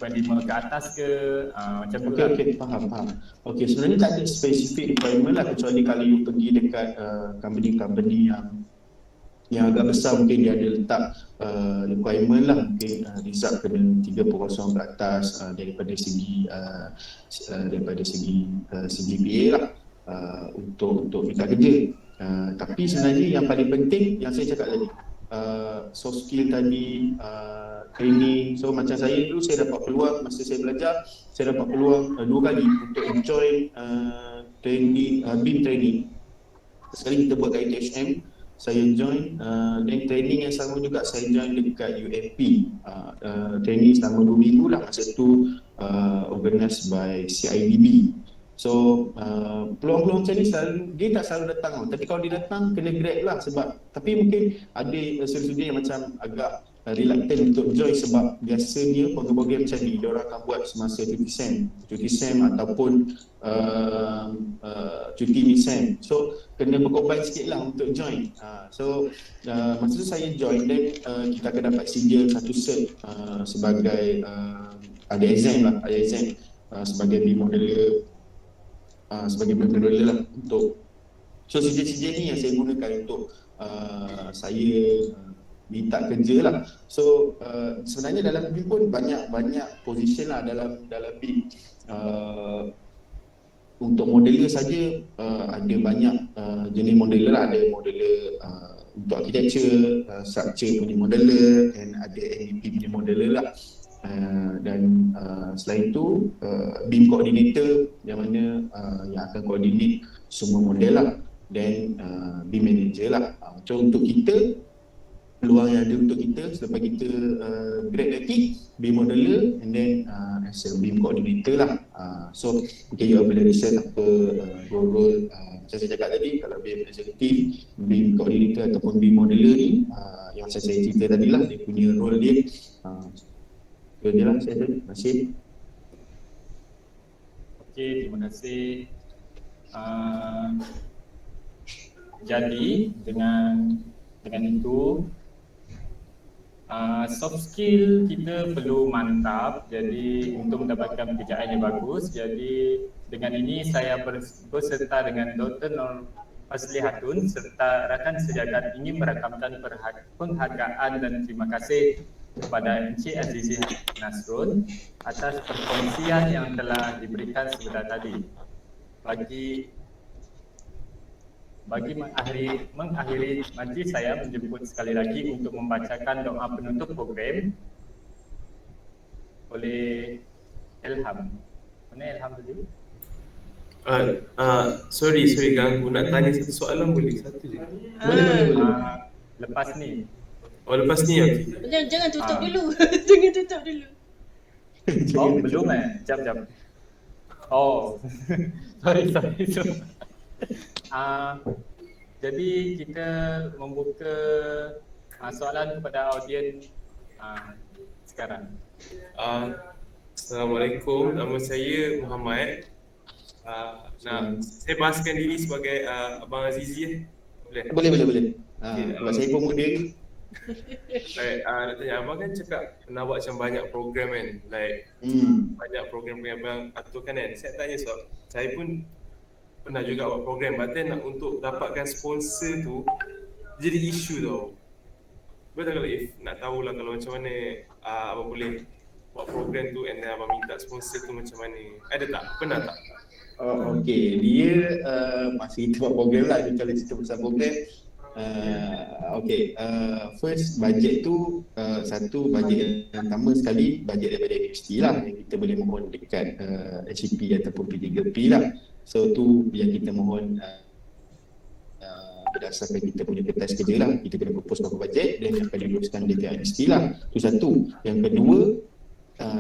ke atas ke, macam tu lah. Okay, faham. Okay, sebenarnya tak ada specific requirement lah, kecuali kalau you pergi dekat company-company yang agak besar, mungkin dia ada letak requirement lah. Mungkin result kena 3.0 ke atas daripada segi CGPA lah, untuk minta kerja. Tapi sebenarnya yang paling penting yang saya cakap tadi, soft skill tadi, training. So macam saya dulu, saya dapat peluang masa saya belajar, saya dapat peluang 2 kali untuk join training, BIM training. Sekali kita buat kat ITHM, saya join, dan training yang sama juga saya join dekat UMP, training selama 2 minggu lah. Masa tu organised by CIDB. So peluang-peluang macam ni dia tak selalu datang, tapi kalau dia datang kena grab lah. Sebab tapi mungkin ada sudut-sudut yang macam agak reluctant untuk join, sebab biasanya program-program macam ni diorang akan buat semasa cuti SEM ataupun cuti mid-SEM. So kena berkorban sikit lah untuk join. Masa tu saya join, dan kita akan dapat sijil 1 cert sebagai ada exam lah, sebagai BIM modeler, sebagai BIM modeler lah. Untuk so sijil-sijil ni yang saya gunakan untuk saya minta kerja lah. So sebenarnya dalam BIM pun banyak position lah dalam BIM. Untuk modeler saja ada banyak jenis modeler lah. Ada modeler untuk architecture, structure punya modeler, dan ada MEP punya modeler lah. Dan selain itu BIM coordinator, yang mana yang akan coordinate semua model lah, dan BIM manager lah. So untuk kita, peluang yang ada untuk kita selepas kita grad nanti, BIM modeler, and then as a BIM coordinator lah. So okay, you boleh research apa role macam saya cakap tadi, kalau BIM executive, BIM coordinator ataupun BIM modeler ni, yang saya cerita tadi lah, dia punya role dia. Itu je lah saya tadi. Terima kasih. Okey, terima kasih. Jadi dengan itu soft skill kita perlu mantap, jadi untuk mendapatkan pekerjaan yang bagus. Jadi dengan ini saya berserta dengan Dr. Nur Fazli Hatun serta rakan sejagat ingin merakamkan penghargaan dan terima kasih kepada Encik Azizi Nasrun atas perkongsian yang telah diberikan sebentar tadi. Bagi mengakhiri majlis, saya menjemput sekali lagi untuk membacakan doa penutup program oleh Ilham. Mana Ilham tadi? Sorry ganggu, nak tanya satu soalan boleh? Satu je. Boleh. Lepas ni. Oh, lepas ni okey. Jangan tutup dulu. Jangan tutup dulu. Oh, belum Jap. Oh, sorry. Jadi kita membuka soalan kepada audien sekarang. Assalamualaikum, nama saya Muhammad. Saya bahaskan diri sebagai Abang Azizi. Boleh. Sebab saya pun muda ni. Nak tanya, Abang kan cakap pernah buat macam banyak program kan, like banyak program yang Abang aturkan kan. Saya tanya sebab saya pun pernah juga buat program, but then untuk dapatkan sponsor tu jadi isu tau. Betul kalau if nak tahulah kalau macam mana Abang boleh buat program tu and then Abang minta sponsor tu macam mana, ada tak? Pernah tak? Okey, dia masih kita buat program lah. Kalau cerita pasal program, first budget tu satu budget yang pertama sekali budget daripada universiti lah, yang kita boleh mohon dekat HCP ataupun P3P lah. So tu yang kita mohon berdasarkan kita punya kertas kerja lah, kita kena propose berapa bajet dan yang akan diluluskan di pihak universiti lah. Tu satu. Yang kedua,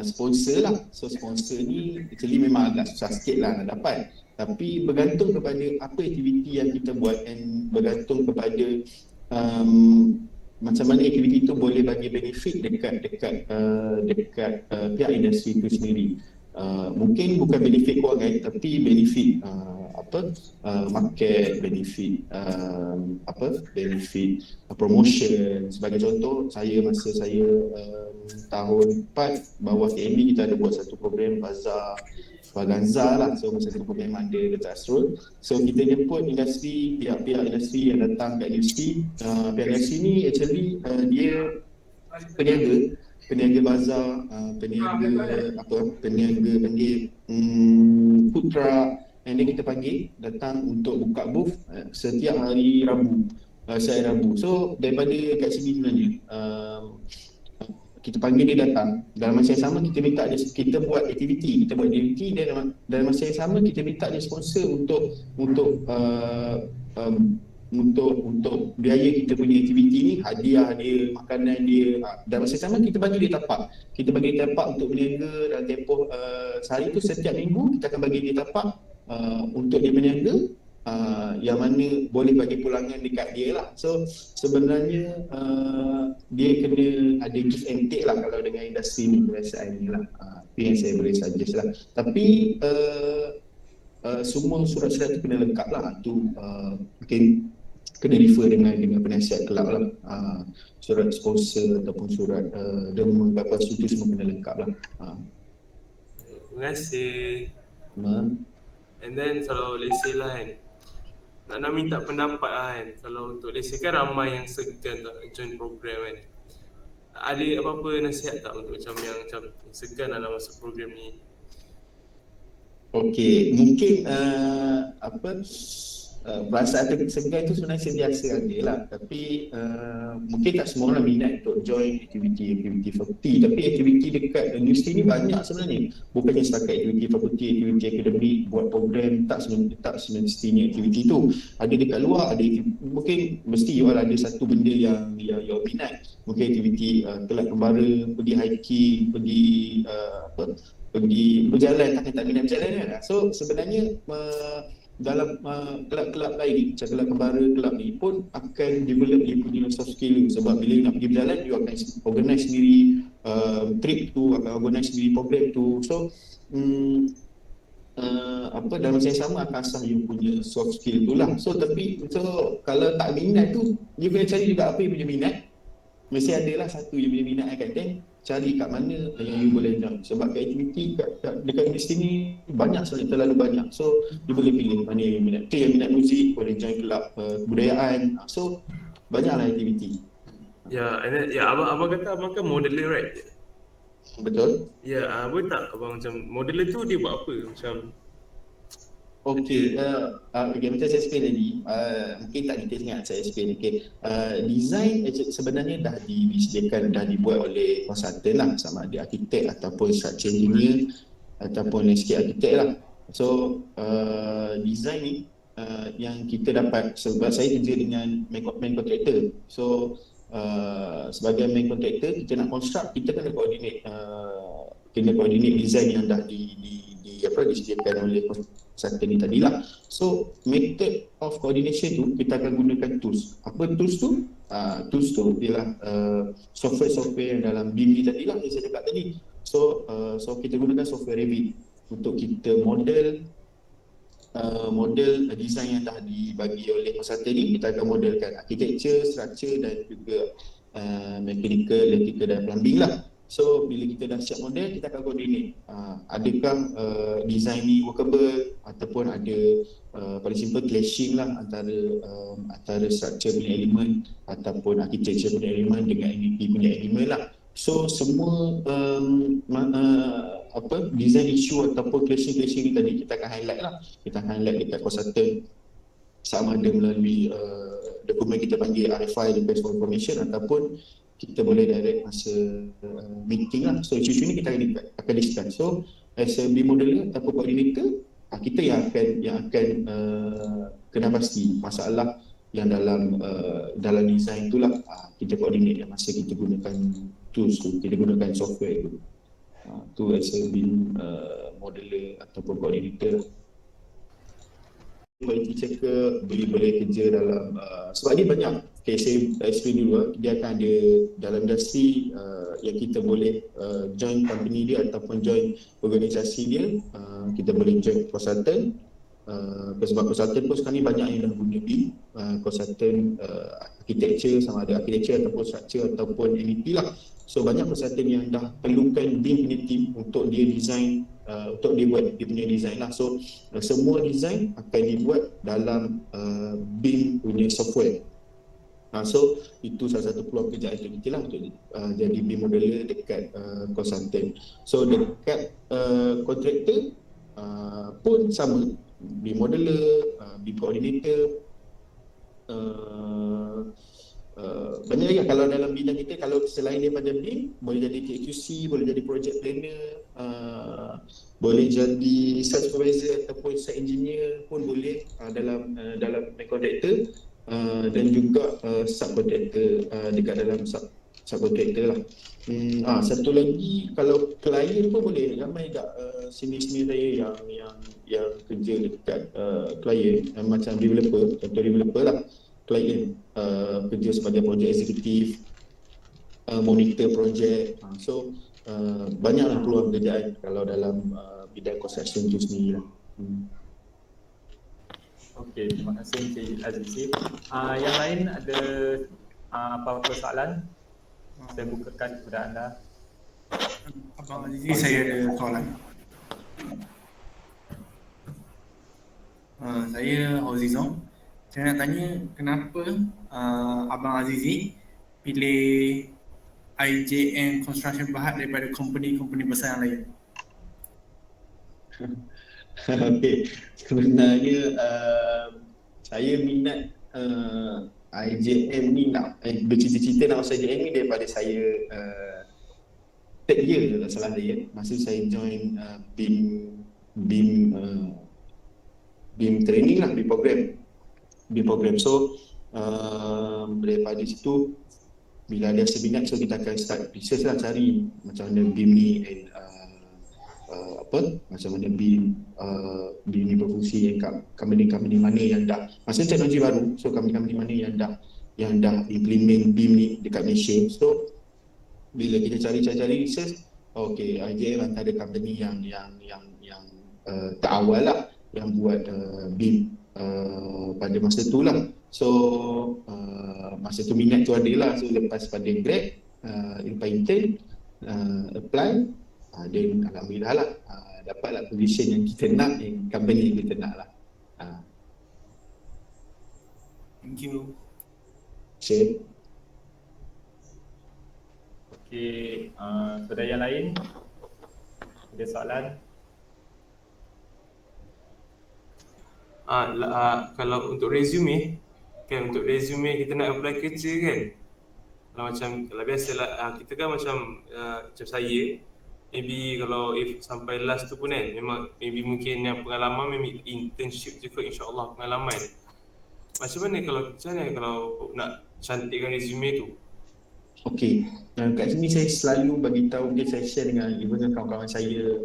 sponsor lah. So sponsor ni actually memang agak susah sikit lah nak dapat, tapi bergantung kepada apa aktiviti yang kita buat dan bergantung kepada macam mana aktiviti tu boleh bagi benefit dekat pihak industri itu sendiri. Mungkin bukan benefit kewangan tapi benefit market, benefit benefit promotion. Sebagai contoh, masa saya tahun 4 bawah KMB, kita ada buat satu program Bazar Vaganza lah. So masa satu program ada dekat Asrul. So kita jemput industri, pihak-pihak industri yang datang kat universiti. Pihak industri ni actually dia peniaga bazar, peniaga food truck, and then kita panggil datang untuk buka booth setiap hari Rabu. So daripada kat sini sebenarnya kita panggil dia datang. Dalam masa yang sama kita minta dia, kita buat aktiviti dan dalam masa yang sama kita minta dia sponsor untuk biaya kita punya aktiviti ni, hadiah dia, makanan dia. Dalam masa yang sama kita bagi dia tapak. Kita bagi dia tapak untuk berniaga dalam tempoh sehari tu, setiap minggu kita akan bagi dia tapak untuk dia berniaga, yang mana boleh bagi pulangan dekat dia lah. So sebenarnya dia kena ada give and take lah kalau dengan industri ni, perasaan ni lah. Itu yang saya boleh suggest lah. Tapi semua surat-surat tu kena lengkap lah. Tu mungkin kena refer dengan penasihat kelab lah. Surat sponsor ataupun surat derma bapak tu semua kena lengkap lah. Terima kasih. And then kalau let's say lah kan, nak minta pendapat lah kan, kalau untuk let's say kan ramai yang segan tak join program kan, ada apa-apa nasihat tak untuk macam yang macam segan dalam masuk program ni? Okey, mungkin perasaan segan tu sebenarnya sentiasa ada lah, tapi mungkin tak semua orang minat untuk join aktiviti fakulti. Tapi aktiviti dekat universiti ni banyak sebenarnya, bukannya setakat aktiviti fakulti, aktiviti akademik, buat program, tak semestinya aktiviti tu. Ada dekat luar, ada mungkin mesti orang ada satu benda yang minat. Mungkin aktiviti kelab kembara, pergi hiking, pergi berjalan, tak minat berjalan kan. So sebenarnya dalam kelab-kelab lain, macam kelab kembara, kelab ni pun akan develop dia punya soft skill. Sebab bila nak pergi berjalan, dia akan organize sendiri trip tu, akan organize sendiri program tu. So apa dalam masa yang sama akan asah you punya soft skill tu lah. So kalau tak minat tu, you kena cari juga apa you punya minat. Mesti ada lah satu you punya minat kan, then cari kat mana yang you boleh join. Sebab aktiviti dekat universiti ni banyak sangat, terlalu banyak. So you boleh pilih mana yang you minat. Tu yang minat muzik boleh join kelab kebudayaan. So banyaklah aktiviti. Ya, and then, abang kata abang kan modeler, right? Betul? Ya, boleh tak abang macam modeler tu dia buat apa? Macam Okey, macam saya explain tadi, mungkin tak detail sangat saya explain. Design sebenarnya dah disediakan, dah dibuat oleh konsultan lah, sama ada arkitek ataupun structure engineer ataupun landscape arkitek lah. So design ni yang kita dapat, sebab saya kerja dengan main contractor. So sebagai main contractor, kita nak construct, kita kena coordinate design yang dah disediakan oleh konsultan ni tadilah. So method of coordination tu kita akan gunakan tools. Apa tools tu? Tools tu ialah software yang dalam BIM ni tadilah yang saya cakap tadi. So kita gunakan software Revit untuk kita model design yang dah dibagi oleh konsultan ni. Kita akan modelkan architecture, structure dan juga mechanical, electrical dan plumbing lah. So bila kita dah siap model, kita akan coordinate adakah design ni workable ataupun ada paling simple clashing lah antara structure punya elemen ataupun architecture punya elemen dengan MEP punya elemen lah. So semua design issue ataupun clashing ni tadi kita akan highlight lah. Kita akan highlight dekat konsultan, sama ada melalui dokumen kita panggil RFI, Request for Information, ataupun kita boleh direct masa meeting lah. So isu-isu ni kita akan discuss. So as a BIM modeler ataupun coordinator, kita yang akan kena pasti masalah yang dalam design tu lah. Kita coordinate masa kita gunakan tools tu, kita gunakan software tu. Tu as a BIM modeler ataupun coordinator. Quality checker boleh kerja dalam sebab dia banyak. Saya explain dulu, dia akan ada dalam industri yang kita boleh join company dia ataupun join organisasi dia. Kita boleh join konsultan, sebab konsultan pun sekarang ni banyak yang dah guna BIM, konsultan architecture, sama ada architecture ataupun structure ataupun MEP lah. So banyak konsultan yang dah perlukan BIM punya team untuk dia design, untuk dia buat dia punya design lah. So semua design akan dibuat dalam BIM punya software. So itu salah satu peluang kerjaan untuk kita lah, untuk jadi BIM modeler dekat konsultan. So dekat kontraktor pun sama, BIM modeler, BIM coordinator, banyak lagi. Kalau dalam bidang kita, kalau selain daripada BIM, boleh jadi QC, boleh jadi project planner, boleh jadi site supervisor ataupun site engineer pun boleh dalam kontraktor, dan juga subkontraktor dekat dalam subkontraktor lah. Satu lagi, kalau klien pun boleh. Ramai kat senior-senior saya yang kerja dekat klien, macam developer, contoh developer lah, klien kerja sebagai project eksekutif, monitor projek. So banyaklah peluang pekerjaan kalau dalam bidang construction tu sendiri lah. Okey, terima kasih Encik Azizi. Yang lain ada apa-apa soalan? Saya bukakan kepada anda. Abang Azizi, saya ada soalan. Saya Hozizong. Saya nak tanya kenapa Abang Azizi pilih IJM Construction Berhad daripada company-company besar yang lain? Okey, sebenarnya saya minat IJM ni, nak bercita-cita nak masuk IJM ni daripada saya third year kalau tak salah saya, masa saya join BIM training lah, BIM program. So daripada situ, bila ada rasa minat, so kita akan start research lah, cari macam mana BIM ni macam mana BIM ni berfungsi, company mana yang dah, maksudnya teknologi baru, so company mana yang dah implement BIM ni dekat Malaysia. So bila kita cari research, okay, IJM antara company yang terawal lah yang buat BIM pada masa tu lah. So masa tu minat tu ada lah. So lepas pada grad, lepas intern, apply, then alhamdulillah lah dapatlah position yang kita nak, yang company yang kita nak lah. Thank you. Share. Okey, saudara yang lain ada soalan? Kalau untuk resume kan, untuk resume kita nak apply kerja kan, kalau biasalah kita kan macam saya, maybe kalau if sampai last tu pun kan, memang maybe mungkin yang pengalaman maybe internship je kot, insyaAllah pengalaman. Macam mana kalau nak cantikkan resume tu? Okey, kat sini saya selalu bagi tahu, mungkin saya share dengan kawan-kawan saya.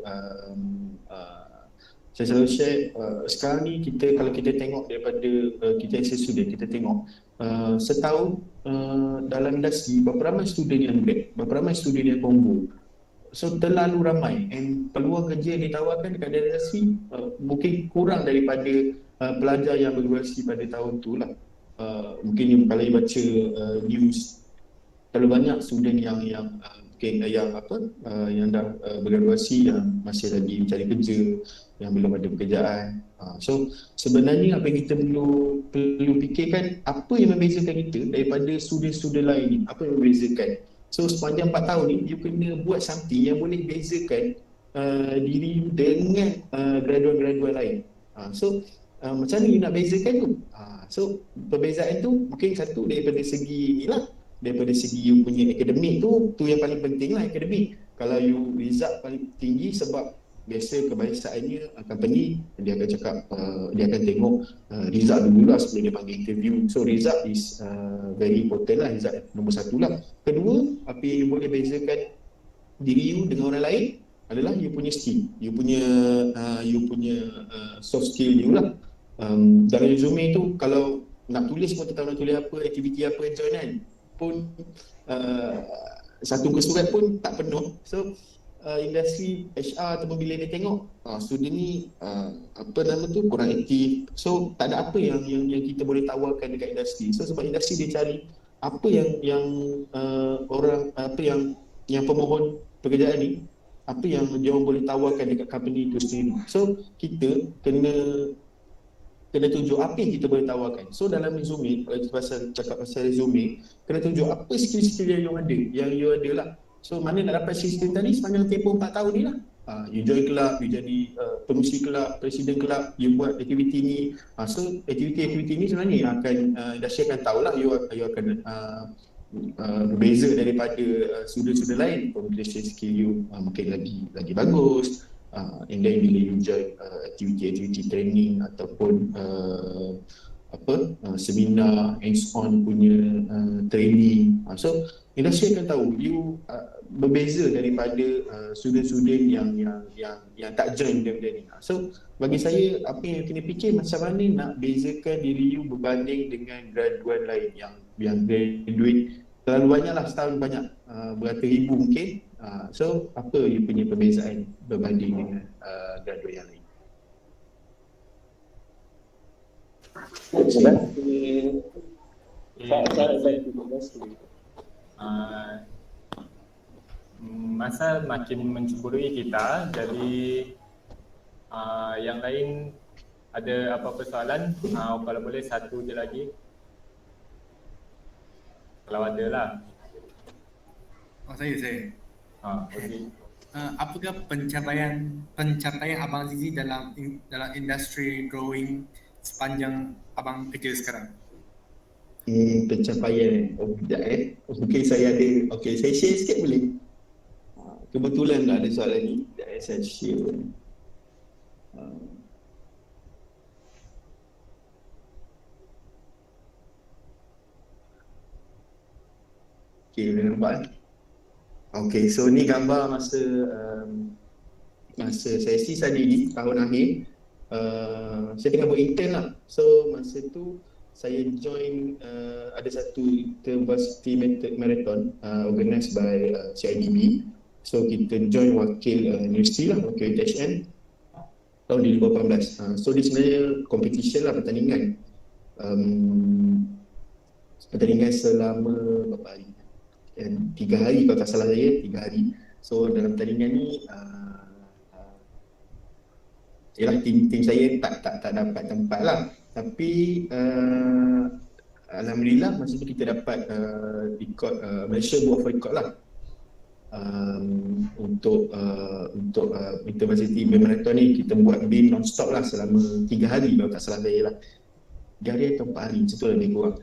Saya selalu share sekarang ni kalau kita tengok daripada kita as a student, kita tengok setahun dalam industri berapa ramai student yang grad, berapa ramai student yang combo. So terlalu ramai, and peluang kerja yang ditawarkan dekat industri mungkin kurang daripada pelajar yang bergraduasi pada tahun tu lah. Mungkin kalau you baca news, terlalu banyak student yang dah bergraduasi yang masih lagi mencari kerja, yang belum ada pekerjaan. So sebenarnya apa yang kita perlu fikirkan, apa yang membezakan kita daripada student-student lain ni, apa yang membezakan. So sepanjang 4 tahun ni you kena buat something yang boleh bezakan diri you dengan graduan-graduan lain. So macam mana you nak bezakan tu? So perbezaan tu mungkin satu daripada segi ni lah, daripada segi you punya akademik tu yang paling penting lah, akademik. Kalau you result paling tinggi, sebab biasa kebiasaannya company dia akan cakap, dia akan tengok result dulu lah sebelum dia panggil interview. So result is very important lah, result nombor satu lah. Kedua, apa yang boleh bezakan diri you dengan orang lain adalah you punya skill, you punya soft skill you lah. Dalam resume tu kalau nak tulis pun tak tahu nak tulis apa, aktiviti apa yang join kan pun, satu muka surat pun tak penuh. So industri HR ataupun bila dia tengok student ni kurang aktif, so tak ada apa yang kita boleh tawarkan dekat industri. So sebab industri dia cari apa yang orang, apa yang pemohon pekerjaan ni, apa yang dia orang boleh tawarkan dekat company itu sendiri. So kita kena tunjuk apa yang kita boleh tawarkan. So dalam resume, kalau kita cakap pasal resume, kena tunjuk apa skill-skill yang you ada lah. So mana nak dapat skill tadi sepanjang tempoh 4 tahun ni lah. You join kelab, you jadi pengurusi kelab, presiden kelab, you buat aktiviti ni. So aktiviti ni sebenarnya akan industri akan tahulah you akan berbeza daripada student-student lain. Communication skill you mungkin lagi bagus. And then bila you join aktiviti training ataupun seminar hands-on punya training, so industri akan tahu you berbeza daripada student-student yang tak join benda ni. So bagi saya, apa yang kena fikir, macam mana nak bezakan diri you berbanding dengan graduan lain yang graduate terlalu banyak lah, setahun banyak, beratus ribu mungkin. So apa you punya perbezaan berbanding dengan graduan yang lain? Masa makin mencemburui kita, jadi yang lain ada apa-apa soalan? Kalau boleh satu je lagi, kalau ada lah. Saya. Okay. Apakah pencapaian Abang Azizi dalam industri drawing sepanjang Abang kerja sekarang? Pencapaian, mungkin saya ada, saya share sikit boleh? Kebetulan ada soalan ni, saya share. Boleh nampak? So ni gambar masa sesi study tahun akhir. Saya tengah buat intern lah. So masa tu saya join ada satu Intervarsity Marathon organised by CIDB. So kita join wakil universiti lah, wakil THN. tahun 2018. So dia sebenarnya competition lah, pertandingan. Pertandingan selama berapa hari? 3 hari kalau tak salah saya, 3 hari. So dalam pertandingan ni yalah tim saya tak dapat tempat lah. Tapi alhamdulillah masa tu kita dapat record, Malaysia buat record lah. Untuk Intervarsity BEM Marathon ni kita buat BEM non-stop lah selama 3 hari kalau tak salah saya lah. 3 hari atau 4 hari, macam tu lebih kurang.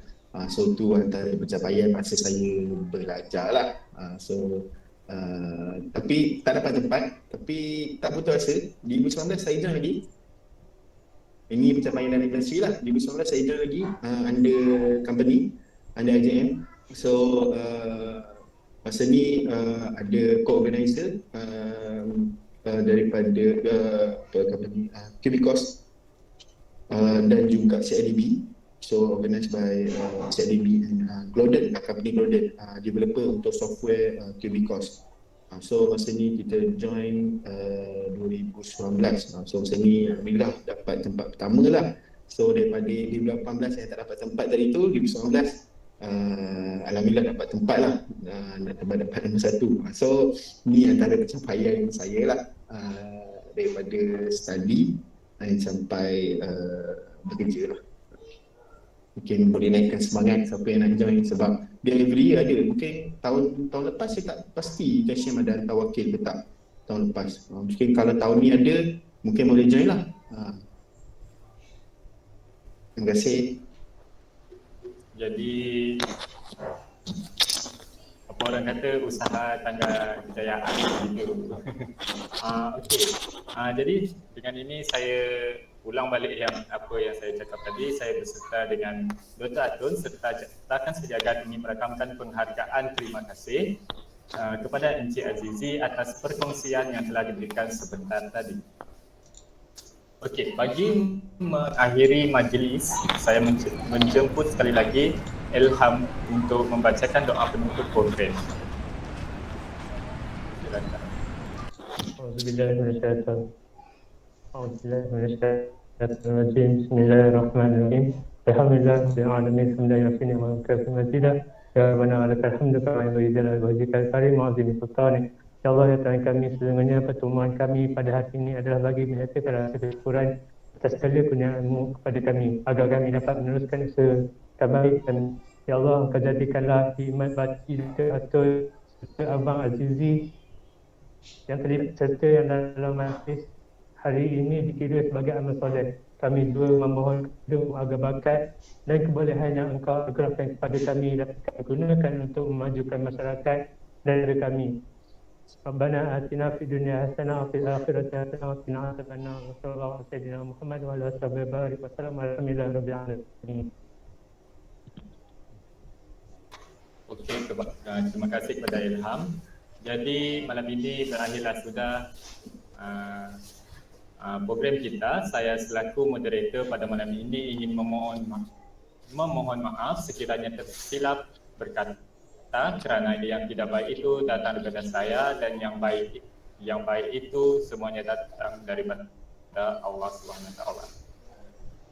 So tu antara pencapaian masa saya belajar lah. Tapi tak dapat tempat, tapi tak putus asa. 2019 saya join lagi. Ini pencapaian dari industri lah. 2019 saya join lagi under company, under IJM. So masa ni ada co-organizer daripada company Cubicos dan juga CIDB. So organized by CIDB and Clouded, company Clouded, developer untuk software Cubicos. So masa ni kita join 2019. So masa ni alhamdulillah dapat tempat pertama lah. So daripada 2018 saya tak dapat tempat tadi tu, 2019 alhamdulillah dapat tempat lah, dapat nombor 1. So ni antara pencapaian saya lah, daripada study sampai bekerja lah. Mungkin boleh naikkan semangat siapa yang nak join, sebab delivery ada. Mungkin tahun lepas saya tak pasti Hashim ada hantar wakil ke tak tahun lepas. Mungkin kalau tahun ni ada, mungkin boleh join lah. Terima kasih. Jadi apa orang kata, usaha tangga kejayaan gitu. Okey. Jadi dengan ini saya ulang balik apa yang saya cakap tadi. Saya berserta dengan Dr. Atun serta Jabatan Sejagat ini merakamkan penghargaan terima kasih kepada Encik Azizi atas perkongsian yang telah diberikan sebentar tadi. Okey, bagi mengakhiri majlis, saya menjemput sekali lagi Ilham untuk membacakan doa penutup program. Silakan. Bismillahirrahmanirrahim. Alhamdulillah rabbil alamin, hamdan yafini wa yukafi mazidah. Ya Rabbana lakal hamdu kama yanbaghi li wajhikal karim wa 'azimi sultanik. Ya Allah, ya Tuhan kami, sesungguhnya pertemuan kami pada hari ini adalah bagi menyatakan rasa kesyukuran atas segala kurnia-Mu kepada kami, agar kami dapat meneruskan usaha kebaikan. Ya Allah, Engkau jadikanlah hikmat baki Dr. Atun serta Abang Azizi yang terlibat serta yang dalam majlis hari ini dikira sebagai amal soleh. Kami dua memohon agar bakat dan kebolehan yang Engkau anugerahkan kepada kami dapat kami gunakan untuk memajukan masyarakat dan negara kami. Rabbana atina fid dunya hasanah wa fil akhirati hasanah wa qina adzabannar. Sallallahu alaihi wasallam Muhammad wa ala alihi wasallam. Alhamdulillahirabbil alamin. Okey, terima kasih kepada Ilham. Jadi malam ini berakhirlah sudah program kita. Saya selaku moderator pada malam ini ingin memohon maaf sekiranya tersilap berkata, kerana yang tidak baik itu datang daripada saya dan yang baik itu semuanya datang daripada Allah SWT.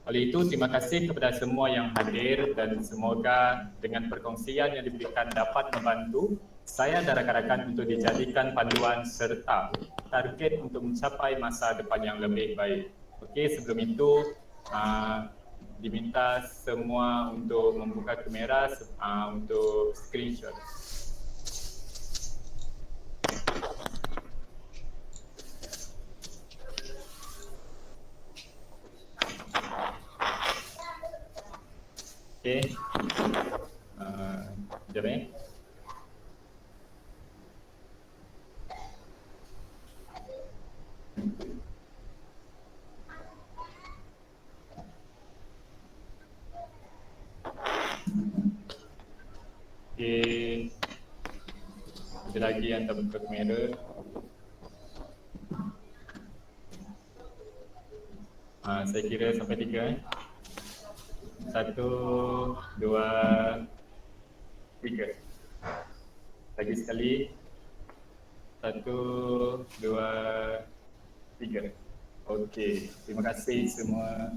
Oleh itu, terima kasih kepada semua yang hadir dan semoga dengan perkongsian yang diberikan dapat membantu saya dan rakan-rakan untuk dijadikan panduan serta target untuk mencapai masa depan yang lebih baik. Okey, sebelum itu diminta semua untuk membuka kamera untuk screenshot. Okey, sekejap eh. Okey, ada lagi yang tak buka kamera. Saya kira sampai 3 1, 2, 3. Lagi sekali. 1, 2, 3. Okey, terima kasih semua.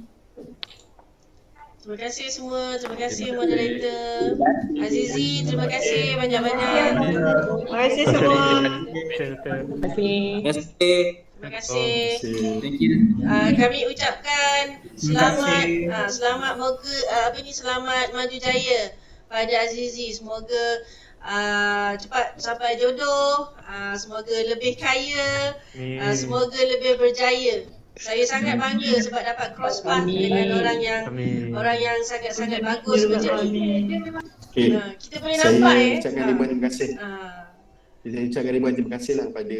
Terima kasih semua, terima kasih moderator. Azizi, terima kasih banyak-banyak. Terima kasih semua. Terima kasih. Thank you. Kami ucapkan selamat selamat moga selamat maju jaya pada Azizi. Semoga cepat sampai jodoh, semoga lebih kaya, semoga lebih berjaya. Saya sangat bangga sebab dapat cross path dengan orang yang sangat-sangat bagus macam ni. Okay. Kita boleh nampak Saya ucapkan ribuan terima kasih. Ah. Saya ucapkan ribuan terima kasih lah pada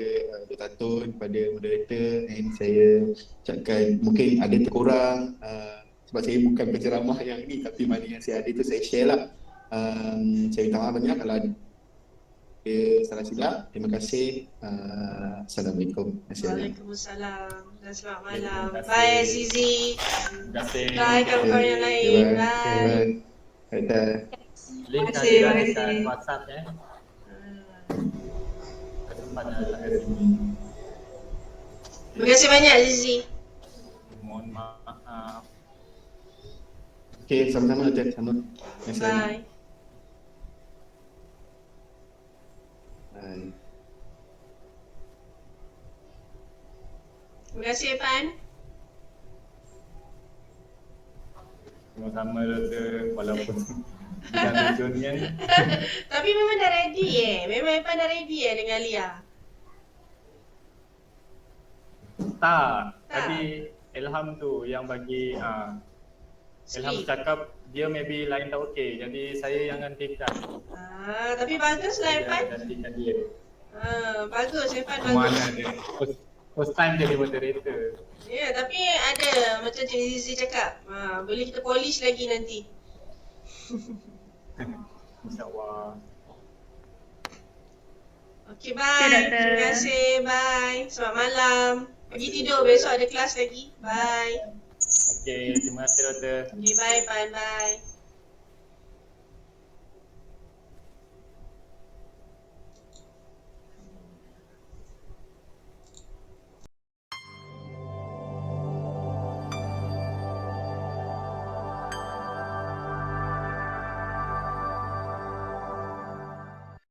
Dr. Tun, pada moderator, and saya ucapkan mungkin ada terkurang sebab saya bukan penceramah yang ni, tapi mana yang saya ada tu saya share lah. Saya minta maaf banyak kalau ada salah silap. Terima kasih. Assalamualaikum. Waalaikumsalam dan selamat malam. Bye Azizi. Terima kasih. Bye kawan-kawan yang lain. Bye. Bye. Link Terima kasih, ada terima dekat kasih. WhatsApp ya. Tempat datang ke sini. Terima kasih banyak Azizi. Mohon maaf. Okay, sama-sama Dr. Sama. Terima kasih banyak. Bye. Bye. Terima kasih Evan. Sama-sama Doktor, walaupun bukan tujuannya. Tapi memang dah ready Memang Evan dah ready dengan Lia. Tak, tadi Ilham tu yang bagi Ilham Sweet. cakap dia maybe lain tak okey, jadi saya yang gantikan. Tapi baguslah Evan. Saya gantikan dia. Bagus Evan, Mana bagus. ada first time jadi moderator. Ya, tapi ada macam Cik Zizi cakap, boleh kita polish lagi nanti. InsyaAllah. Okay, bye. Doktor. Terima kasih. Bye. Selamat malam. Pergi tidur, besok ada kelas lagi. Bye. Okey, terima kasih Doktor. Okay, bye. Bye.